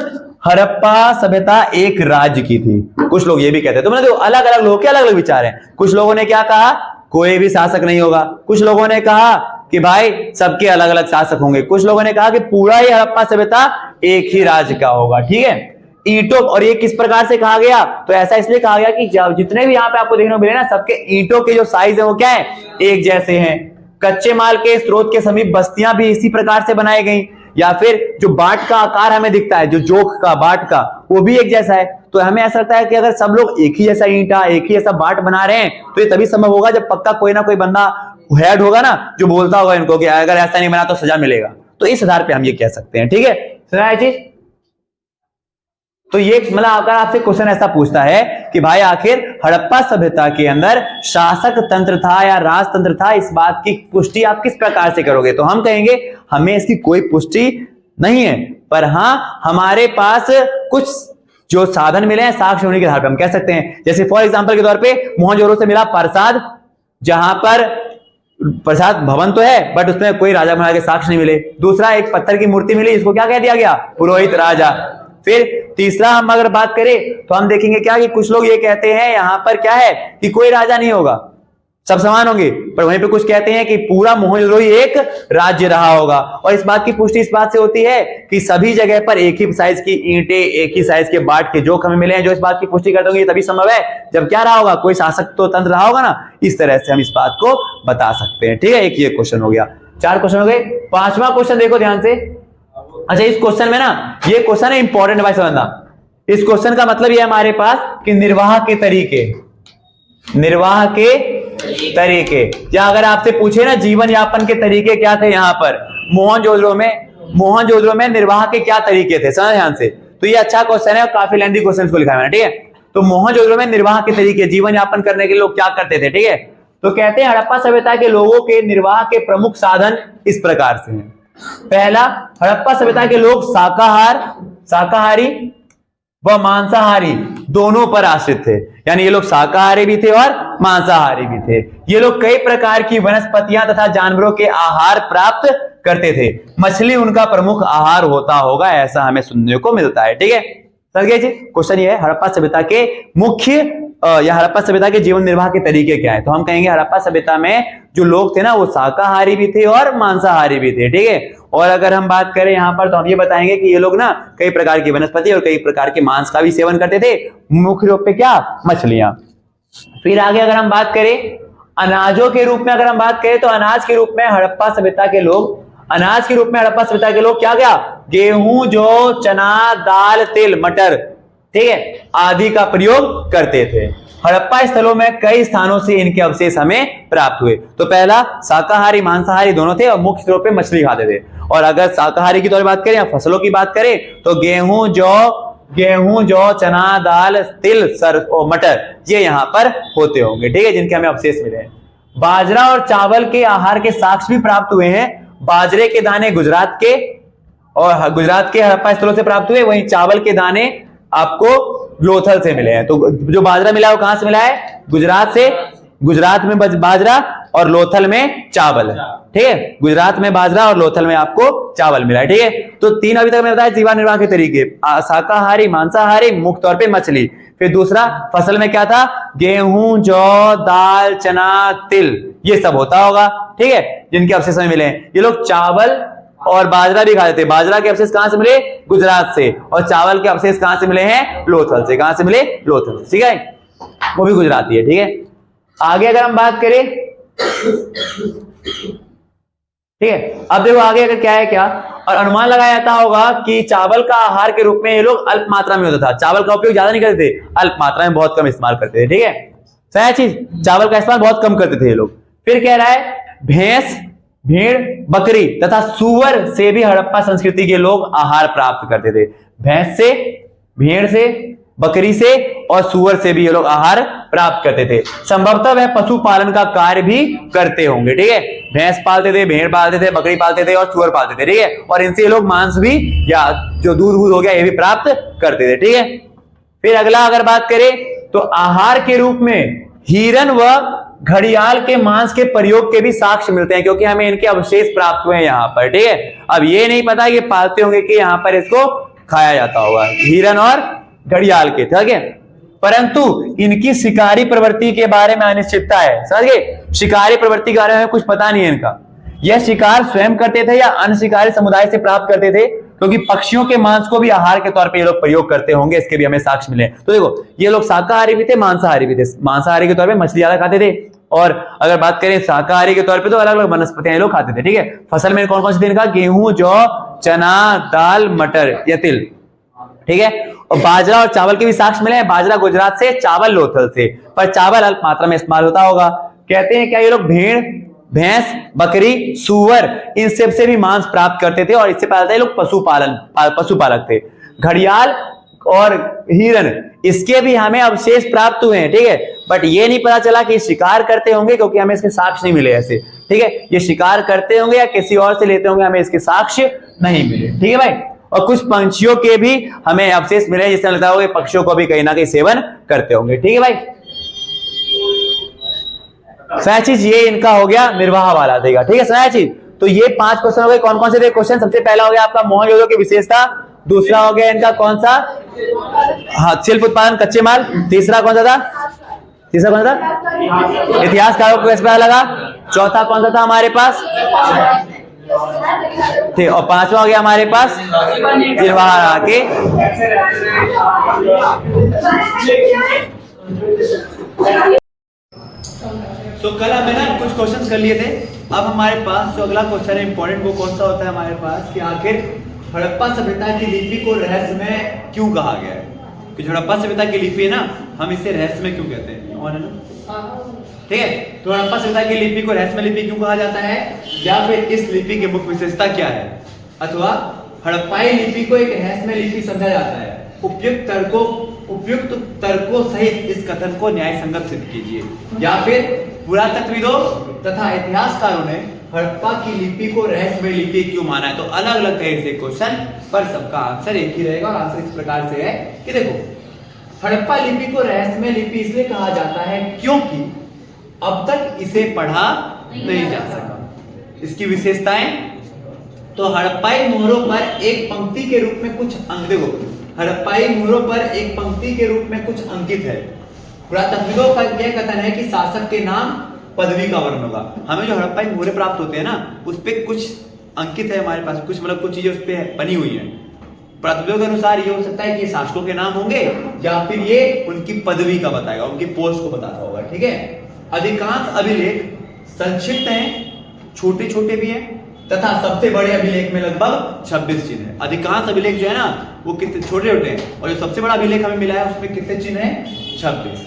हड़प्पा सभ्यता एक राज्य की थी। कुछ लोग ये भी कहते हैं। तो मतलब अलग अलग लोगों के अलग अलग विचार हैं। कुछ लोगों ने क्या कहा, कोई भी शासक नहीं होगा। कुछ लोगों ने कहा कि भाई सबके अलग अलग शासक होंगे। कुछ लोगों ने कहा कि पूरा ही हड़प्पा सभ्यता एक ही राज्य का होगा। ठीक है, ईंटों, और ये किस प्रकार से कहा गया, तो ऐसा इसलिए कहा गया कि जितने भी यहाँ पे आपको देखने को मिले ना, सबके ईंटों के जो साइज है वो क्या है, एक जैसे हैं। कच्चे माल के स्रोत के समीप बस्तियां भी इसी प्रकार से बनाई गई, या फिर जो बाट का आकार हमें दिखता है, जो जोख का बाट का, वो भी एक जैसा है। तो हमें ऐसा लगता है कि अगर सब लोग एक ही जैसा ईंटा, एक ही जैसा बाट बना रहे हैं, तो ये तभी संभव होगा जब पक्का कोई ना कोई बंदा हेड होगा ना, जो बोलता होगा इनको कि अगर ऐसा नहीं बना तो सजा मिलेगा। तो इस आधार पे हम ये कह सकते हैं। ठीक है, सुना है चीज। तो ये मतलब अगर आपसे क्वेश्चन ऐसा पूछता है कि भाई आखिर हड़प्पा सभ्यता के अंदर शासक तंत्र था या राजतंत्र था, इस बात की पुष्टि आप किस प्रकार से करोगे, तो हम कहेंगे हमें इसकी कोई पुष्टि नहीं है, पर हाँ हमारे पास कुछ जो साधन मिले हैं साक्ष्य होने के आधार पर हम कह सकते हैं। जैसे फॉर एग्जांपल के तौर पे मोहनजोदड़ो से मिला प्रसाद, जहां पर प्रसाद भवन तो है बट उसमें कोई राजा महाराजा के साक्ष्य नहीं मिले। दूसरा, एक पत्थर की मूर्ति मिली, इसको क्या कह दिया गया, पुरोहित राजा। फिर तीसरा हम अगर बात करें तो हम देखेंगे क्या कि कुछ लोग ये कहते हैं यहां पर क्या है कि कोई राजा नहीं होगा, सब समान होंगे, पर वहीं पे कुछ कहते हैं कि पूरा मोहनजोदड़ो ही एक राज्य रहा होगा। और इस बात की पुष्टि इस बात से होती है कि सभी जगह पर एक ही साइज की ईंटें, एक ही साइज के बाट के जोख हमें मिले हैं, जो इस बात की पुष्टि करते होंगे। तभी संभव है जब क्या रहा होगा, कोई शासक तो तंत्र रहा होगा ना। इस तरह से हम इस बात को बता सकते हैं। ठीक है, एक ये क्वेश्चन हो गया, 4 क्वेश्चन हो गए। 5वां क्वेश्चन देखो ध्यान से। अच्छा, इस क्वेश्चन में ना, ये क्वेश्चन है इंपॉर्टेंट भाई समझना। इस क्वेश्चन का मतलब ये हमारे पास कि निर्वाह के तरीके, या अगर आपसे पूछे ना जीवन यापन के तरीके क्या थे यहाँ पर मोहनजोदड़ो में निर्वाह के क्या तरीके थे, समझ ध्यान से। तो ये अच्छा क्वेश्चन है और काफी लेंथी क्वेश्चन को लिखा है मैंने। ठीक है, तो मोहनजोदड़ो में निर्वाह के तरीके, जीवन यापन करने के लिए लोग क्या करते थे। ठीक है, तो कहते हैं हड़प्पा सभ्यता के लोगों के निर्वाह के प्रमुख साधन इस प्रकार से हैं। पहला, हड़प्पा सभ्यता के लोग शाकाहारी व मांसाहारी दोनों पर आश्रित थे। यानी ये लोग शाकाहारी भी थे और मांसाहारी भी थे। ये लोग कई प्रकार की वनस्पतियां तथा जानवरों के आहार प्राप्त करते थे। मछली उनका प्रमुख आहार होता होगा, ऐसा हमें सुनने को मिलता है। ठीक है, समझ गए जी। क्वेश्चन ये है हड़प्पा सभ्यता के मुख्य या हड़प्पा सभ्यता के जीवन निर्वाह के तरीके क्या है। तो हम कहेंगे हड़प्पा सभ्यता में जो लोग थे ना वो शाकाहारी भी थे और मांसाहारी भी थे। ठीक है, और अगर हम बात करें यहाँ पर तो हम ये बताएंगे कि ये लोग ना कई प्रकार की वनस्पति और कई प्रकार के मांस का भी सेवन करते थे, मुख्य रूप पे क्या, मछलियां। फिर आगे अगर हम बात करें अनाजों के रूप में, अगर हम बात करें तो अनाज के रूप में हड़प्पा सभ्यता के लोग क्या क्या, गेहूं, जौ, चना, दाल, तिल, मटर, ठीक है, आदि का प्रयोग करते थे। हड़प्पा स्थलों में कई स्थानों से इनके अवशेष हमें प्राप्त हुए। तो पहला, शाकाहारी मांसाहारी दोनों थे और मुख्य तौर पे मछली खाते थे। और अगर शाकाहारी की तौर पर बात करें या फसलों की बात करें तो गेहूं, जौ, चना, दाल, तिल, और मटर ये यहाँ पर होते होंगे। ठीक है, जिनके हमें अवशेष मिले हैं। बाजरा और चावल के आहार के साक्ष्य भी प्राप्त हुए हैं। बाजरे के दाने गुजरात के हड़प्पा स्थलों से प्राप्त हुए, वहीं चावल के दाने आपको लोथल से मिले हैं। तो जो बाजरा मिला है वो कहां से मिला है, गुजरात से। गुजरात में बाजरा और लोथल में चावल है। ठीक है, गुजरात में बाजरा और लोथल में आपको चावल मिला है। ठीक है, तो 3 अभी तक मैंने बताया जीवन निर्वाह के तरीके, शाकाहारी, मांसाहारी, मुख्य तौर पे मछली। फिर दूसरा, फसल में क्या था, गेहूं, जौ, दाल, चना, तिल, ये सब होता होगा। ठीक है, जिनके अवशेष हमें मिले हैं। ये लोग चावल और बाजरा भी खाते थे। बाजरा के अवशेष कहां से मिले, गुजरात से, और चावल के अवशेष कहां से मिले हैं, लोथल से। कहां से मिले, लोथल से। ठीक है, वो भी गुजराती है। ठीक है, आगे अगर हम बात करें, ठीक है, अब देखो आगे अगर क्या है क्या, और अनुमान लगाया जाता होगा कि चावल का आहार के रूप में ये लोग अल्प मात्रा में होता था। चावल का उपयोग ज्यादा नहीं करते थे, अल्प मात्रा में बहुत कम इस्तेमाल करते थे। ठीक है, सही चीज, चावल का इस्तेमाल बहुत कम करते थे ये लोग। फिर कह रहा है भैंस, भेड़, बकरी तथा सूअर से भी हड़प्पा संस्कृति के लोग आहार प्राप्त करते थे। भैंस से, भेड़ से, बकरी से और सूअर से भी ये लोग आहार प्राप्त करते थे। संभवतः वह पशुपालन का कार्य भी करते होंगे, ठीक है। भैंस पालते थे, भेड़ पालते थे, बकरी पालते थे और सूअर पालते थे, ठीक है। और इनसे ये लोग मांस भी या जो दूध हो गया ये भी प्राप्त करते थे, ठीक है। फिर अगला अगर बात करें तो आहार के रूप में हिरन व घड़ियाल के मांस के प्रयोग के भी साक्ष्य मिलते हैं, क्योंकि हमें इनके अवशेष प्राप्त हुए हैं यहाँ पर, ठीक है। अब ये नहीं पता कि पालते होंगे कि यहाँ पर इसको खाया जाता होगा, हिरन और घड़ियाल के, ठीक है। परंतु इनकी शिकारी प्रवृत्ति के बारे में अनिश्चितता है, समझ गए। शिकारी प्रवृत्ति के बारे में कुछ पता नहीं है इनका। यह शिकार स्वयं करते थे या अन्य शिकारी समुदाय से प्राप्त करते थे, क्योंकि पक्षियों के मांस को भी आहार के तौर पे ये लोग प्रयोग करते होंगे, इसके भी हमें साक्ष्य मिले। तो देखो ये लोग शाकाहारी भी थे, मांसाहारी भी थे। मांसाहारी के तौर पे मछली ज्यादा खाते थे, और अगर बात करें शाकाहारी के तौर पे तो अलग अलग वनस्पतियां ये लोग खाते थे, ठीक है। फसल में कौन कौन सी थी इनका? गेहूं, जौ, चना, दाल, मटर या तिल, ठीक है। और बाजरा और चावल के भी साक्ष्य मिले हैं। बाजरा गुजरात से, चावल लोथल से, पर चावल अल्प मात्रा में इस्तेमाल होता होगा। कहते हैं क्या ये लोग भेड़, भैंस, बकरी, सूअर इन सब से भी मांस प्राप्त करते थे, और इससे पता चलता है लोग पशुपालक थे। घड़ियाल और हिरन इसके भी हमें अवशेष प्राप्त हुए हैं, ठीक है। बट ये नहीं पता चला कि शिकार करते होंगे, क्योंकि हमें इसके साक्ष्य नहीं मिले ऐसे, ठीक है। ये शिकार करते होंगे या किसी और से लेते होंगे, हमें इसके साक्ष्य नहीं मिले, ठीक है भाई। और कुछ पंछियों के भी हमें अवशेष मिले, जिससे लगता होगा पक्षियों को भी कहीं ना कहीं सेवन करते होंगे, ठीक है भाई। सही चीज ये इनका हो गया निर्वाह वाला देगा, ठीक है। सही चीज तो ये 5 क्वेश्चन हो गए। कौन कौन से थे क्वेश्चन? सबसे पहला हो गया आपका मोहनजोदड़ो की विशेषता, दूसरा हो गया इनका कौन सा? हाँ, शिल्प उत्पादन, कच्चे माल। तीसरा कौन सा था? इतिहासकारों को कैसे पता लगा? चौथा कौन सा था हमारे पास? ठीक। और 5वां हो गया हमारे पास निर्वाह के। तो कल हमने ना कुछ क्वेश्चन कर लिए थे। अब हमारे पास जो अगला क्वेश्चन है इंपॉर्टेंट, वो कौन सा होता है हमारे पास कि आखिर हड़प्पा सभ्यता की लिपि को रहस्यमय क्यों कहा गया है? कि जो हड़प्पा सभ्यता की लिपि है ना, हम इसे रहस्यमय क्यों कहते हैं? ठीक है। तो हड़प्पा सभ्यता की लिपि को रहस्यमय लिपि क्यों कहा जाता है, या फिर इस लिपि की मुख्य विशेषता क्या है, अथवा हड़प्पाई लिपि को एक रहस्यमय लिपि समझा जाता है? उपयुक्त तर्कों सहित इस कथन को न्याय संगत सिद्ध कीजिए। या फिर पुरातत्वविदों तथा इतिहासकारों ने हड़प्पा की लिपि को रहस्यमय लिपि क्यों माना है? तो अलग अलग तरह से क्वेश्चन, पर सबका आंसर एक ही रहेगा। और आंसर इस प्रकार से है कि देखो, हड़प्पा लिपि को रहस्यमय लिपि इसलिए कहा जाता है क्योंकि अब तक इसे पढ़ा नहीं जा सका। इसकी विशेषताएं, तो हड़प्पाई मोहरों पर एक पंक्ति के रूप में कुछ अंक, देखो हड़प्पाई मोहरों पर एक पंक्ति के रूप में कुछ अंकित है। पुरातत्वविदों का यह कथन है कि शासक के नाम, पदवी का वर्णन होगा। हमें जो हड़प्पाई मोहरे प्राप्त होते हैं ना, उस पे कुछ अंकित है हमारे पास, कुछ मतलब कुछ चीजें उस पे बनी हुई है। पुरातत्वविदों के अनुसार ये हो सकता है कि शासकों के नाम होंगे, या फिर ये उनकी पदवी का बताएगा, उनकी पोस्ट को बताता होगा, ठीक है। अधिकांश अभिलेख संक्षिप्त हैं, छोटे छोटे भी हैं, तथा सबसे बड़े अभिलेख में लगभग 26 चिन्ह है। अधिकांश अभिलेख जो है ना वो कितने छोटे छोटे हैं, और जो सबसे बड़ा अभिलेख हमें मिला है उसमें कितने चिन्ह हैं? 26।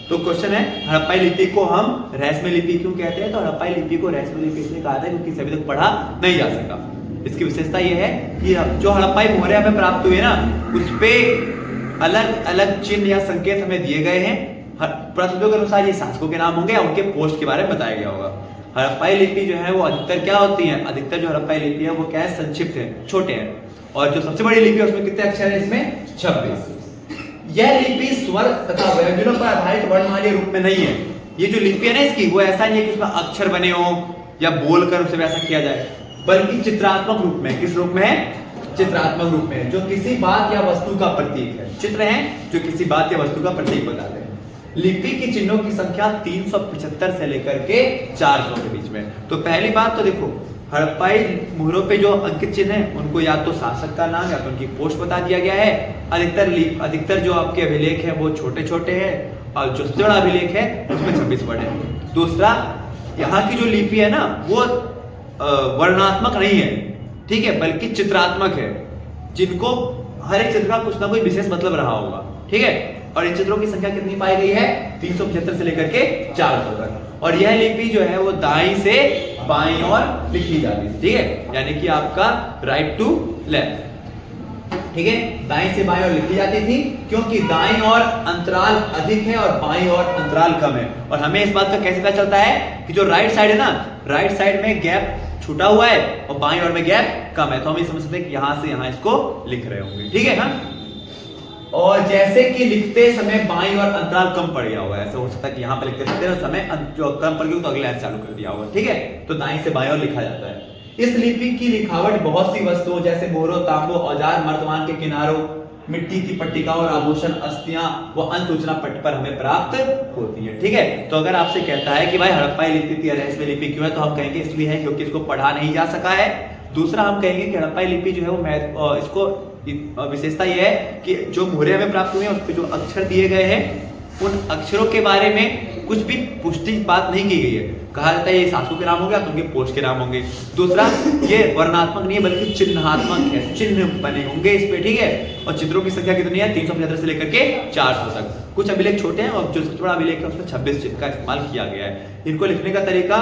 तो क्वेश्चन है, हड़प्पाई लिपि को हम रहस्यमय लिपि क्यों कहते हैं? तो हड़प्पाई लिपि को रहस्यमय लिपि इसलिए कहा था क्योंकि इसे अभी तक पढ़ा नहीं जा सका। इसकी विशेषता यह है कि जो हड़प्पाई मोहरे हमें प्राप्त हुए ना, उस पे अलग अलग चिन्ह या संकेत हमें दिए गए हैं। पुरातत्वविदों के अनुसार ये शासकों के नाम होंगे, उनके पोस्ट के बारे में बताया गया होगा। हड़प्पाई लिपि जो है वो अधिकतर क्या होती है? अधिकतर जो हड़प्पाई लिपि है वो क्या है? संक्षिप्त है, छोटे हैं। और जो सबसे बड़ी लिपि है उसमें कितने अक्षर है? इसमें 26। यह लिपि स्वर तथा व्यंजनों पर आधारित वर्णमाला रूप में नहीं है। ये जो लिपि है ना इसकी, वो ऐसा नहीं है कि उसमें अक्षर बने हो या बोलकर उसे वैसा किया जाए, बल्कि चित्रात्मक रूप में। किस रूप में है? चित्रात्मक रूप में, जो किसी बात या वस्तु का प्रतीक है। चित्र हैं जो किसी बात या वस्तु का प्रतीक बताते हैं। लिपि की चिन्हों की संख्या 375 से लेकर के 400 के बीच में। तो पहली बात तो देखो, हड़प्पाई मोहरों पे जो अंकित चिन्ह है उनको या तो शासक का नाम या तो उनकी पोस्ट बता दिया गया है। अधिकतर जो आपके अभिलेख है वो छोटे छोटे हैं, और जो सबसे बड़ा अभिलेख है उसमें 26 वर्ड है। दूसरा, यहाँ की जो लिपि है ना वो वर्णात्मक नहीं है, ठीक है, बल्कि चित्रात्मक है, जिनको हर एक चित्र का कुछ ना कोई विशेष मतलब रहा होगा, ठीक है। और इन चित्रों की संख्या कितनी पाई गई है? 375 से लेकर के 400 तक। और यह लिपि जो है वो दाईं से बाईं ओर लिखी जाती है, ठीक है, यानी कि आपका राइट टू लेफ्ट। ठीक है, दाएं से बाएं ओर लिखी जाती थी, क्योंकि दाएं ओर अंतराल अधिक है और बाएं ओर अंतराल कम है। और हमें इस बात का कैसे पता चलता है कि जो राइट साइड है ना, राइट साइड में गैप छूटा हुआ है और बाएं ओर में गैप कम है, तो हम ये समझ सकते हैं कि यहां से यहां इसको लिख रहे होंगे, ठीक है ना। और जैसे कि लिखते समय बाईं ओर अंतराल कम पड़ गया होगा, ऐसा हो सकता है कि यहां पर लिखते समय जो कम पड़ गया तो अगले लाइन चालू कर दिया होगा, ठीक है, तो दाएं से बाएं ओर लिखा जाता है। इस लिपि की लिखावट बहुत सी वस्तुओं जैसे मोहरों, तांबों, औजार, मर्तमान के किनारों, मिट्टी की पट्टिकाओं और आभूषण, अस्थियां व अन्य सूचना पट्ट पर हमें प्राप्त होती है, ठीक है। तो अगर आपसे कहता है कि भाई हड़प्पाई लिपि की रहस्यमय लिपि क्यों है, तो हम कहेंगे इसलिए है क्योंकि इसको पढ़ा नहीं जा सका है। दूसरा हम कहेंगे कि हड़प्पाई लिपि जो है वो इसको विशेषता यह है कि जो मोहरे हमें प्राप्त हुए हैं उस पर जो अक्षर दिए गए हैं उन अक्षरों के बारे में कुछ भी पुष्टि बात नहीं की गई है। कहा जाता है ये सासू के नाम होंगे तो उनके पोष के नाम होंगे। दूसरा, ये वर्णात्मक नहीं है बल्कि चिन्हात्मक है, चिन्ह बने होंगे इस पे, ठीक है। और चित्रों की संख्या कितनी है, 375 से लेकर के 400 तक। कुछ अभिलेख छोटे हैं और जो सबसे बड़ा अभिलेख है उसमें 26 चिन्ह का इस्तेमाल किया गया है। इनको लिखने का तरीका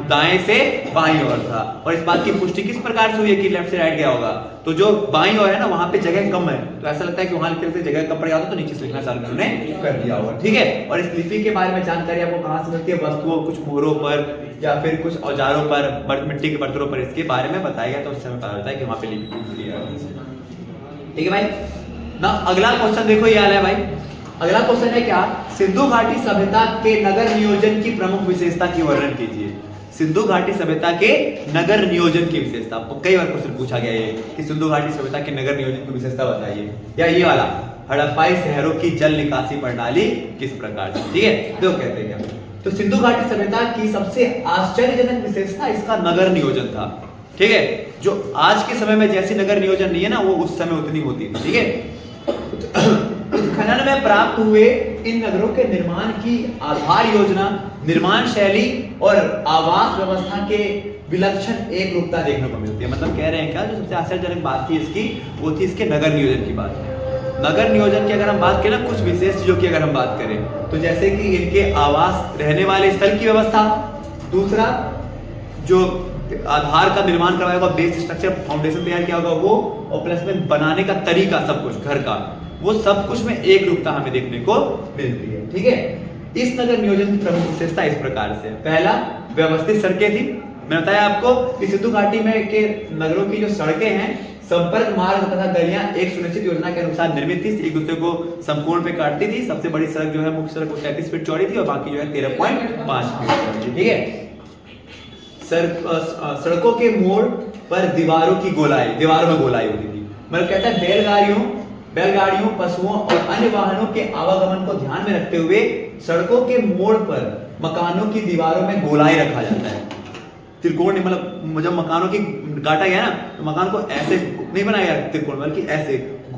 दाएं से बाईं ओर था। और इस बात की पुष्टि किस प्रकार से हुई है कि लेफ्ट से राइट गया होगा, तो जो बाईं ओर है ना वहां पे जगह कम है, तो ऐसा लगता है कि वहां लिखते जगह कम पड़ जाता, तो नीचे से लिखना चालू उन्होंने कर दिया होगा, ठीक है। और इस लिपि के बारे में जानकारी आपको कहां से मिलती है, वस्तुओं, कुछ मोहरों पर या फिर कुछ औजारों पर, मिट्टी के बर्तनों पर इसके बारे में बताया गया, तो उससे हमें पता चलता है कि वहां पे लिपि मिली है, ठीक है भाई ना। अगला क्वेश्चन देखो ये आ रहा है भाई, अगला क्वेश्चन है क्या, सिंधु घाटी सभ्यता के नगर नियोजन की प्रमुख विशेषता की वर्णन कीजिए। सिंधु घाटी सभ्यता के नगर नियोजन की विशेषता, आपको कई बार क्वेश्चन पूछा गया है कि सिंधु घाटी सभ्यता के नगर नियोजन की विशेषता बताइए, या ये वाला हड़प्पाई शहरों की जल निकासी प्रणाली किस प्रकार से, ठीक है। तो कहते हैं क्या, तो सिंधु घाटी सभ्यता की सबसे आश्चर्यजनक विशेषता इसका नगर नियोजन था, ठीक है। जो आज के समय में जैसी नगर नियोजन नहीं है ना, वो उस समय उतनी होती थी, ठीक है। खनन में प्राप्त हुए इन नगरों के निर्माण की आधार योजना, निर्माण शैली और आवास व्यवस्था के विलक्षण एक रूपता देखने को मिलती है। मतलब कह रहे हैं क्या, जो सबसे आश्चर्यजनक बात थी इसकी, वो थी इसके नगर नियोजन की बात। नगर नियोजन की अगर हम बात करें ना, कुछ विशेष चीजों की अगर हम बात करें, तो जैसे कि इनके आवास, रहने वाले स्थल की व्यवस्था, दूसरा जो आधार का निर्माण करवाया होगा, बेस स्ट्रक्चर, फाउंडेशन तैयार किया होगा वो, और प्लस में बनाने का तरीका, सब कुछ घर का, वो सब कुछ में एक रूपता हमें देखने को मिलती है, ठीक है। इस नगर नियोजन की प्रमुख विशेषता इस प्रकार से, पहला, व्यवस्थित सड़कें थी। मैंने बताया आपको कि सिंधु घाटी में के नगरों की जो सड़कें हैं, संपर्क मार्ग तथा गलियां एक सुनिश्चित योजना के अनुसार निर्मित थी, एक दूसरे को संपूर्ण पे काटती थी। सबसे बड़ी सड़क जो है मुख्य सड़क वो 33 फीट चौड़ी थी और बाकी जो है 13.5 फीट चौड़ी थी, ठीक है। सड़कों के मोड़ पर दीवारों में गोलाई होती थी। मतलब कहता है बैलगाड़ियों, पशुओं और अन्य वाहनों के आवागमन को ध्यान में रखते हुए सड़कों के मोड़ पर मकानों की दीवारों में गोलाई रखा जाता है। त्रिकोण, मतलब जब मकानों की काटा गया ना, तो मकान को ऐसे नहीं बनाया गया त्रिकोण, बल्कि ऐसे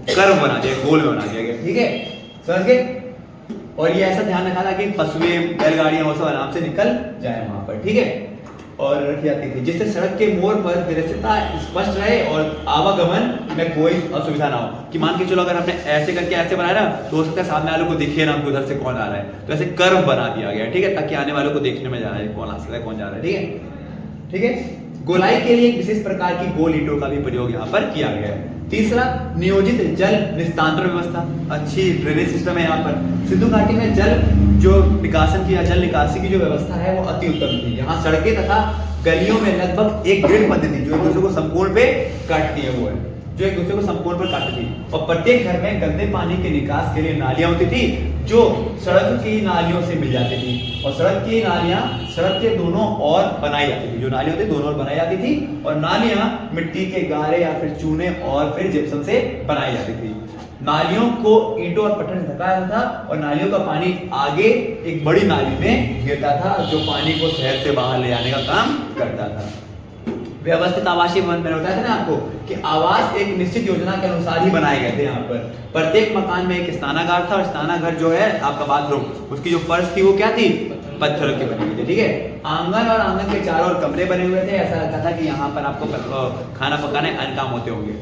कर्व बना दिया, गोल में बना दिया गया, ठीक है, समझ गए। और ये ऐसा ध्यान रखा था कि पशुएं, बैलगाड़ियां वो सब आराम से निकल जाए वहां पर, ठीक है, और रखी जाती थी, जिससे सड़क के मोड़ पर दृश्यता स्पष्ट रहे और आवागमन में कोई असुविधा ना हो। कि मान के चलो अगर हमने ऐसे करके ऐसे बनाया ना, तो हो सकता है सामने वालों को दिखे ना उधर से कौन आ रहा है, तो ऐसे कर्व बना दिया गया, ठीक है, ताकि आने वालों को देखने में जा रहा है कौन आ सकता है, कौन जा रहा है, ठीक है, ठीक है। गोलाई के लिए एक विशेष प्रकार की गोल ईंटों का भी प्रयोग यहाँ पर किया गया है। तीसरा, नियोजित जल निस्तारण व्यवस्था, अच्छी ड्रेनेज सिस्टम है यहाँ पर। सिंधु घाटी में जल जो निकासन की या जल निकासी की जो व्यवस्था है वो अति उत्तम थी। यहाँ सड़कें तथा गलियों में लगभग एक ग्रिड पद्धति जो एक दूसरे को संपूर्ण पे काटती है, वो है जो एक दूसरे को संपूर्ण पर काटती थी। और प्रत्येक घर में गंदे पानी के निकास के लिए नालियां होती थी जो सड़क की नालियों से मिल जाती थी, और सड़क की नालियां सड़क के दोनों ओर बनाई जाती थी। जो नालियां होती दोनों ओर बनाई जाती थी, और नालियां मिट्टी के गारे या फिर चूने और फिर जिप्सम से बनाई जाती थी। नालियों को ईंटों और पत्थर से ढका जाता था, और नालियों का पानी आगे एक बड़ी नाली में गिरता था जो पानी को शहर से बाहर ले जाने का काम करता था। व्यवस्थित आवासीय भवन, मैंने बताया था ना आपको कि आवास एक निश्चित योजना के अनुसार ही बनाए गए थे। यहाँ पर प्रत्येक मकान में एक स्नानागार था, और स्नानागार जो है आपका बाथरूम, उसकी जो फर्श थी वो क्या थी, पत्थर की बनी हुई थी, ठीक है। आंगन और आंगन के चारों ओर कमरे बने हुए थे। ऐसा लगता था कि यहाँ पर आपको खाना पकाने अन्य काम होते होंगे।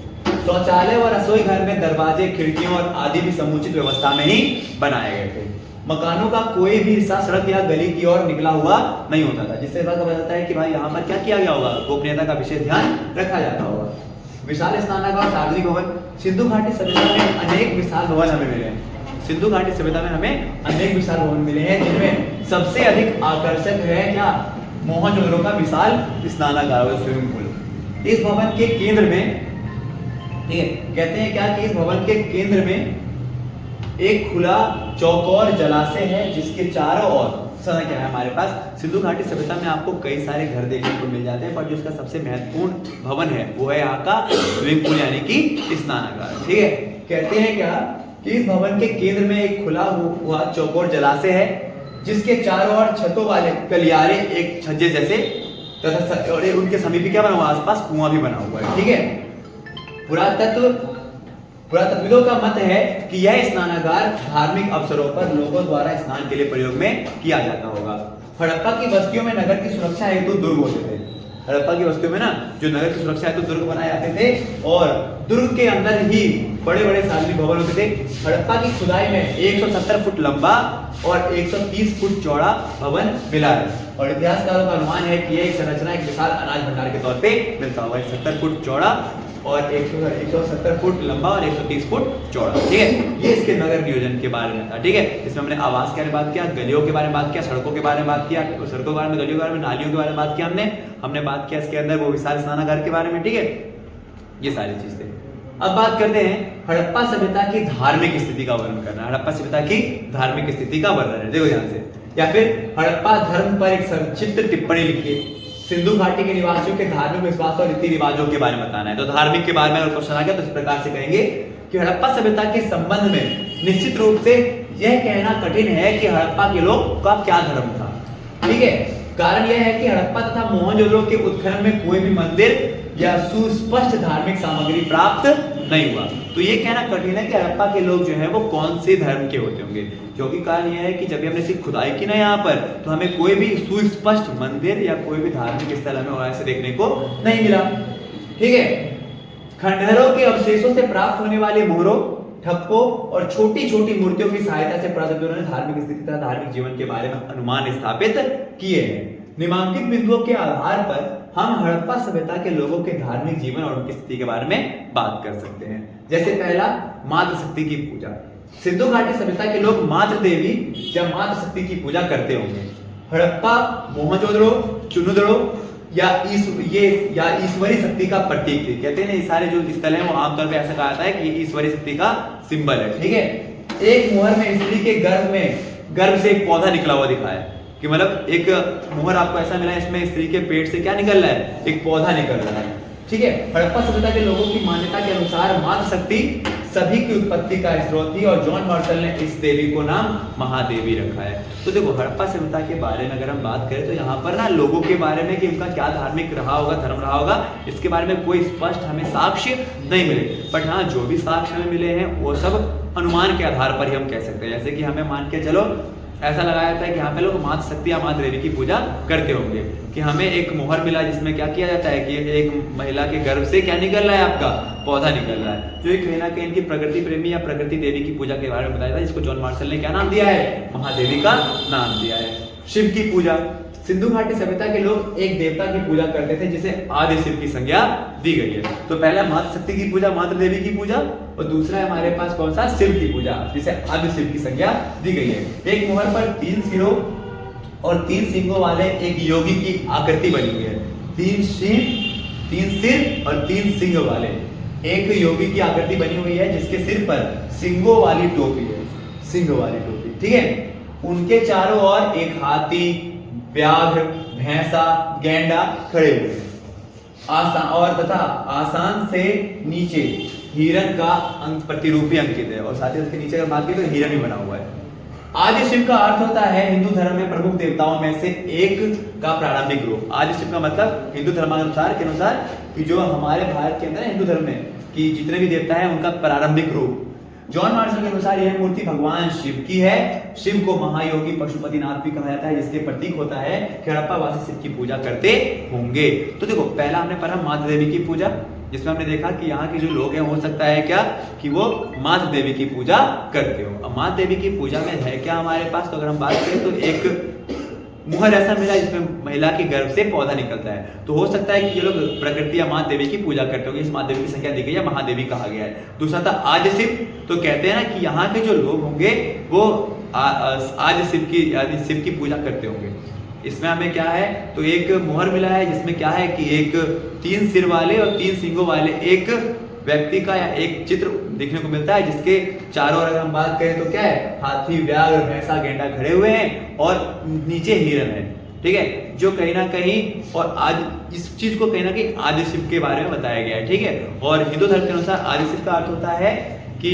शौचालय और रसोई घर में दरवाजे, खिड़कियों और आदि भी समुचित व्यवस्था में ही बनाए गए थे। मकानों का कोई भी हिस्सा सड़क या गली की ओर निकला हुआ नहीं होता था, जिससे पता चलता है कि भाई यहाँ पर क्या किया गया होगा, गोपनीयता का विशेष ध्यान रखा जाता होगा। विशाल स्नानागार, सार्वजनिक भवन, सिंधु घाटी सभ्यता में अनेक विशाल भवन हमें मिले हैं। सिंधु घाटी सभ्यता में हमें अनेक विशाल भवन मिले हैं, जिनमें सबसे अधिक आकर्षक है क्या, मोहनजोदड़ो का विशाल स्नानागार स्विमिंग पूल। इस भवन के केंद्र में, ठीक है, कहते हैं क्या कि इस भवन के केंद्र में एक खुला चौकोर जलाशय है, जिसके चारों ओर क्या है हमारे पास सिंधु घाटी सभ्यता में आपको कई सारे घर देखने को मिल जाते हैं, पर जो इसका सबसे महत्वपूर्ण भवन है वो है यहाँ का स्विमिंग पूल यानी कि स्नानागार। ठीक है, कहते हैं क्या कि इस भवन के केंद्र में एक खुला हुआ चौकोर जलाशय है, जिसके चारों ओर छतों वाले गलियारे एक छज्जे जैसे तथा और उनके समीप क्या बना हुआ, आसपास कुआं भी बना हुआ है। ठीक है, पुरातत्वविदों का मत है कि यह स्नानागार धार्मिक अवसरों पर लोगों द्वारा स्नान के लिए प्रयोग में किया जाता होगा। हड़प्पा की बस्तियों में नगर की सुरक्षा हेतु दुर्ग होते थे। हड़प्पा की बस्तियों में ना जो नगर की सुरक्षा हेतु दुर्ग बनाए जाते थे, और दुर्ग के अंदर ही बड़े बड़े सार्वजनिक भवन होते थे। हड़प्पा की खुदाई में 170 फुट लंबा और 130 फुट चौड़ा भवन मिला है, और इतिहासकारों का अनुमान है कि यह संरचना एक विशाल अनाज भंडार के तौर पे मिलता हुआ है। 70 फुट चौड़ा और 170 फुट लंबा और 130 फुट चौड़ा। ठीक है, ये इसके नगर नियोजन के बारे में था। ठीक है, इसमें हमने आवास के बारे में बात किया, गलियों के बारे में बात किया, सड़कों के बारे में बात किया, सड़कों के बारे में, गलियों के बारे में, नालियों के बारे में बात किया हमने बात किया इसके अंदर वो विशाल स्नानागार के बारे में। ठीक है, ये सारी चीज थे। अब बात करते हैं हड़प्पा सभ्यता की धार्मिक स्थिति का वर्णन करना। हड़प्पा सभ्यता की धार्मिक स्थिति का वर्णन है, देखो ध्यान से, या फिर हड़प्पा धर्म पर एक संक्षिप्त टिप्पणी लिखिए। सिंधु घाटी के निवासियों के धार्मिक विश्वास और रीति रिवाजों के बारे में बताना है। तो धार्मिक के बारे में अगर क्वेश्चन आ गया तो इस प्रकार से कहेंगे कि हड़प्पा सभ्यता के संबंध में निश्चित रूप से यह कहना कठिन है कि हड़प्पा के लोग का क्या धर्म था। ठीक है, कारण यह है कि हड़प्पा तथा मोहनजोदड़ो के उत्खनन में कोई भी मंदिर या सुस्पष्ट धार्मिक सामग्री प्राप्त नहीं हुआ। तो ये कहना कठिन है कि हड़प्पा के लोग जो है वो कौन से धर्म के होते होंगे, क्योंकि कारण यह है कि जब भी हमने इसकी खुदाई की ना यहाँ पर, तो हमें कोई भी सुस्पष्ट मंदिर या कोई भी धार्मिक स्थल हमें ऐसे देखने को नहीं मिला। ठीक है, खंडहरों के अवशेषों से प्राप्त होने वाले मोहरों, ठप्पों और छोटी छोटी मूर्तियों की सहायता से पुरातत्वविदों ने धार्मिक स्थिति तथा धार्मिक जीवन के बारे में अनुमान स्थापित किए हैं। निम्नलिखित बिंदुओं के आधार पर हम हड़प्पा सभ्यता के लोगों के धार्मिक जीवन और उनकी स्थिति के बारे में बात कर सकते हैं। जैसे पहला, मातृशक्ति की पूजा। सिंधु घाटी सभ्यता के लोग मातृ देवी या मातृशक्ति की पूजा करते होंगे। हड़प्पा मोहनजोदड़ो, चुनुदड़ो या ईश्वरी शक्ति का प्रतीक थे। कहते हैं ना, ये सारे जो स्थल हैं वो आमतौर पर ऐसा कहा जाता है कि ये ईश्वरी शक्ति का सिंबल है। ठीक है, एक मुहर में स्त्री के गर्भ से एक पौधा निकला हुआ दिखाया है, कि मतलब एक मुहर आपको ऐसा मिला है, इसमें स्त्री के पेट से क्या निकल रहा है, एक पौधा निकल रहा है। ठीक है, हड़प्पा सभ्यता के लोगों की मान्यता के अनुसार मातृशक्ति सभी की उत्पत्ति का स्रोत थी, और जॉन मार्शल ने इस देवी को नाम महादेवी रखा है। तो देखो, हड़प्पा सभ्यता के बारे में अगर हम बात करें तो यहाँ पर ना लोगों के बारे में कि उनका क्या धार्मिक रहा होगा, धर्म रहा होगा, इसके बारे में कोई स्पष्ट हमें साक्ष्य नहीं मिले। बट हाँ, जो भी साक्ष्य हमें मिले हैं वो सब अनुमान के आधार पर ही हम कह सकते हैं। जैसे कि हमें मान के चलो ऐसा लगाया जाता है कि यहाँ पे लोग मातृशक्ति या मातृ देवी की पूजा करते होंगे, कि हमें एक मोहर मिला जिसमें क्या किया जाता है कि एक महिला के गर्भ से क्या निकल रहा है, आपका पौधा निकल रहा है, जो एक कहीं ना कहीं इनकी प्रकृति प्रेमी या प्रकृति देवी की पूजा के बारे में बताया था, जिसको जॉन मार्शल ने क्या नाम दिया है, महादेवी का नाम दिया है। शिव की पूजा। सिंधु घाटी सभ्यता के लोग एक देवता की पूजा करते थे जिसे आदि शिव की संज्ञा दी गई है। तो पहला मातृशक्ति की पूजा, मातृ देवी की पूजा, और दूसरा है हमारे पास कौन सा, शिव की पूजा, जिसे आदि शिव की संज्ञा दी गई है। एक मुहर पर 3 सिरों और 3 सिंगों वाले एक योगी की आकृति बनी हुई है। 3 सिर और 3 सिंग वाले एक योगी की आकृति बनी हुई है, जिसके सिर पर सिंगों वाली टोपी है, सिंग वाली टोपी। ठीक है, उनके चारों ओर एक हाथी, व्याघ्र, भैंसा, गैंडा खड़े हुए हैं। आसान से नीचे हिरण का प्रतिरूपी अंकित है, और साथ ही उसके नीचे अगर बात करें तो हिरण भी बना हुआ है। आदि शिव का अर्थ होता है हिंदू धर्म में प्रमुख देवताओं में से एक का प्रारंभिक रूप। आदि शिव का मतलब हिंदू धर्मानुसार के अनुसार कि जो हमारे भारत के अंदर हिंदू धर्म में कि जितने भी देवता हैं उनका प्रारंभिक रूप। जॉन मार्शल के अनुसार यह मूर्ति भगवान शिव की है। शिव को महायोगी पशुपतिनाथ भी कहा जाता है, जिसके प्रतीक होता है कि हड़प्पा वासी शिव की पूजा करते होंगे। तो देखो, पहला हमने पढ़ा मातृ देवी की पूजा, जिसमें हमने देखा कि यहाँ के जो लोग हैं हो सकता है क्या कि वो मातृ देवी की पूजा करते हो। अब मातृ देवी की पूजा में है क्या हमारे पास, तो अगर हम बात करें तो एक मुहर ऐसा मिला जिसमें महिला के गर्भ से पौधा निकलता है। तो हो सकता है कि ये लोग प्रकृति या माँ देवी की पूजा करते होंगे, इस माँ देवी की संख्या दी गई है, महादेवी कहा गया है। दूसरा था आदि शिव, तो कहते हैं ना कि यहाँ के जो लोग होंगे वो आदि शिव की पूजा करते होंगे। इसमें हमें क्या है, तो एक मुहर मिला है जिसमें क्या है कि एक 3 सिर वाले और 3 सींगों वाले एक व्यक्ति का या एक चित्र देखने को मिलता है, जिसके चारों ओर अगर हम बात करें तो क्या है, हाथी, व्याघ्र, भैंसा, गेंडा खड़े हुए हैं और नीचे हिरण है, ठीक है, जो कहीं ना कहीं और आज इस चीज को कहीं ना कहीं आदि शिव के बारे में बताया गया है, ठीक है। और हिंदू धर्म के अनुसार आदि शिव का अर्थ होता है कि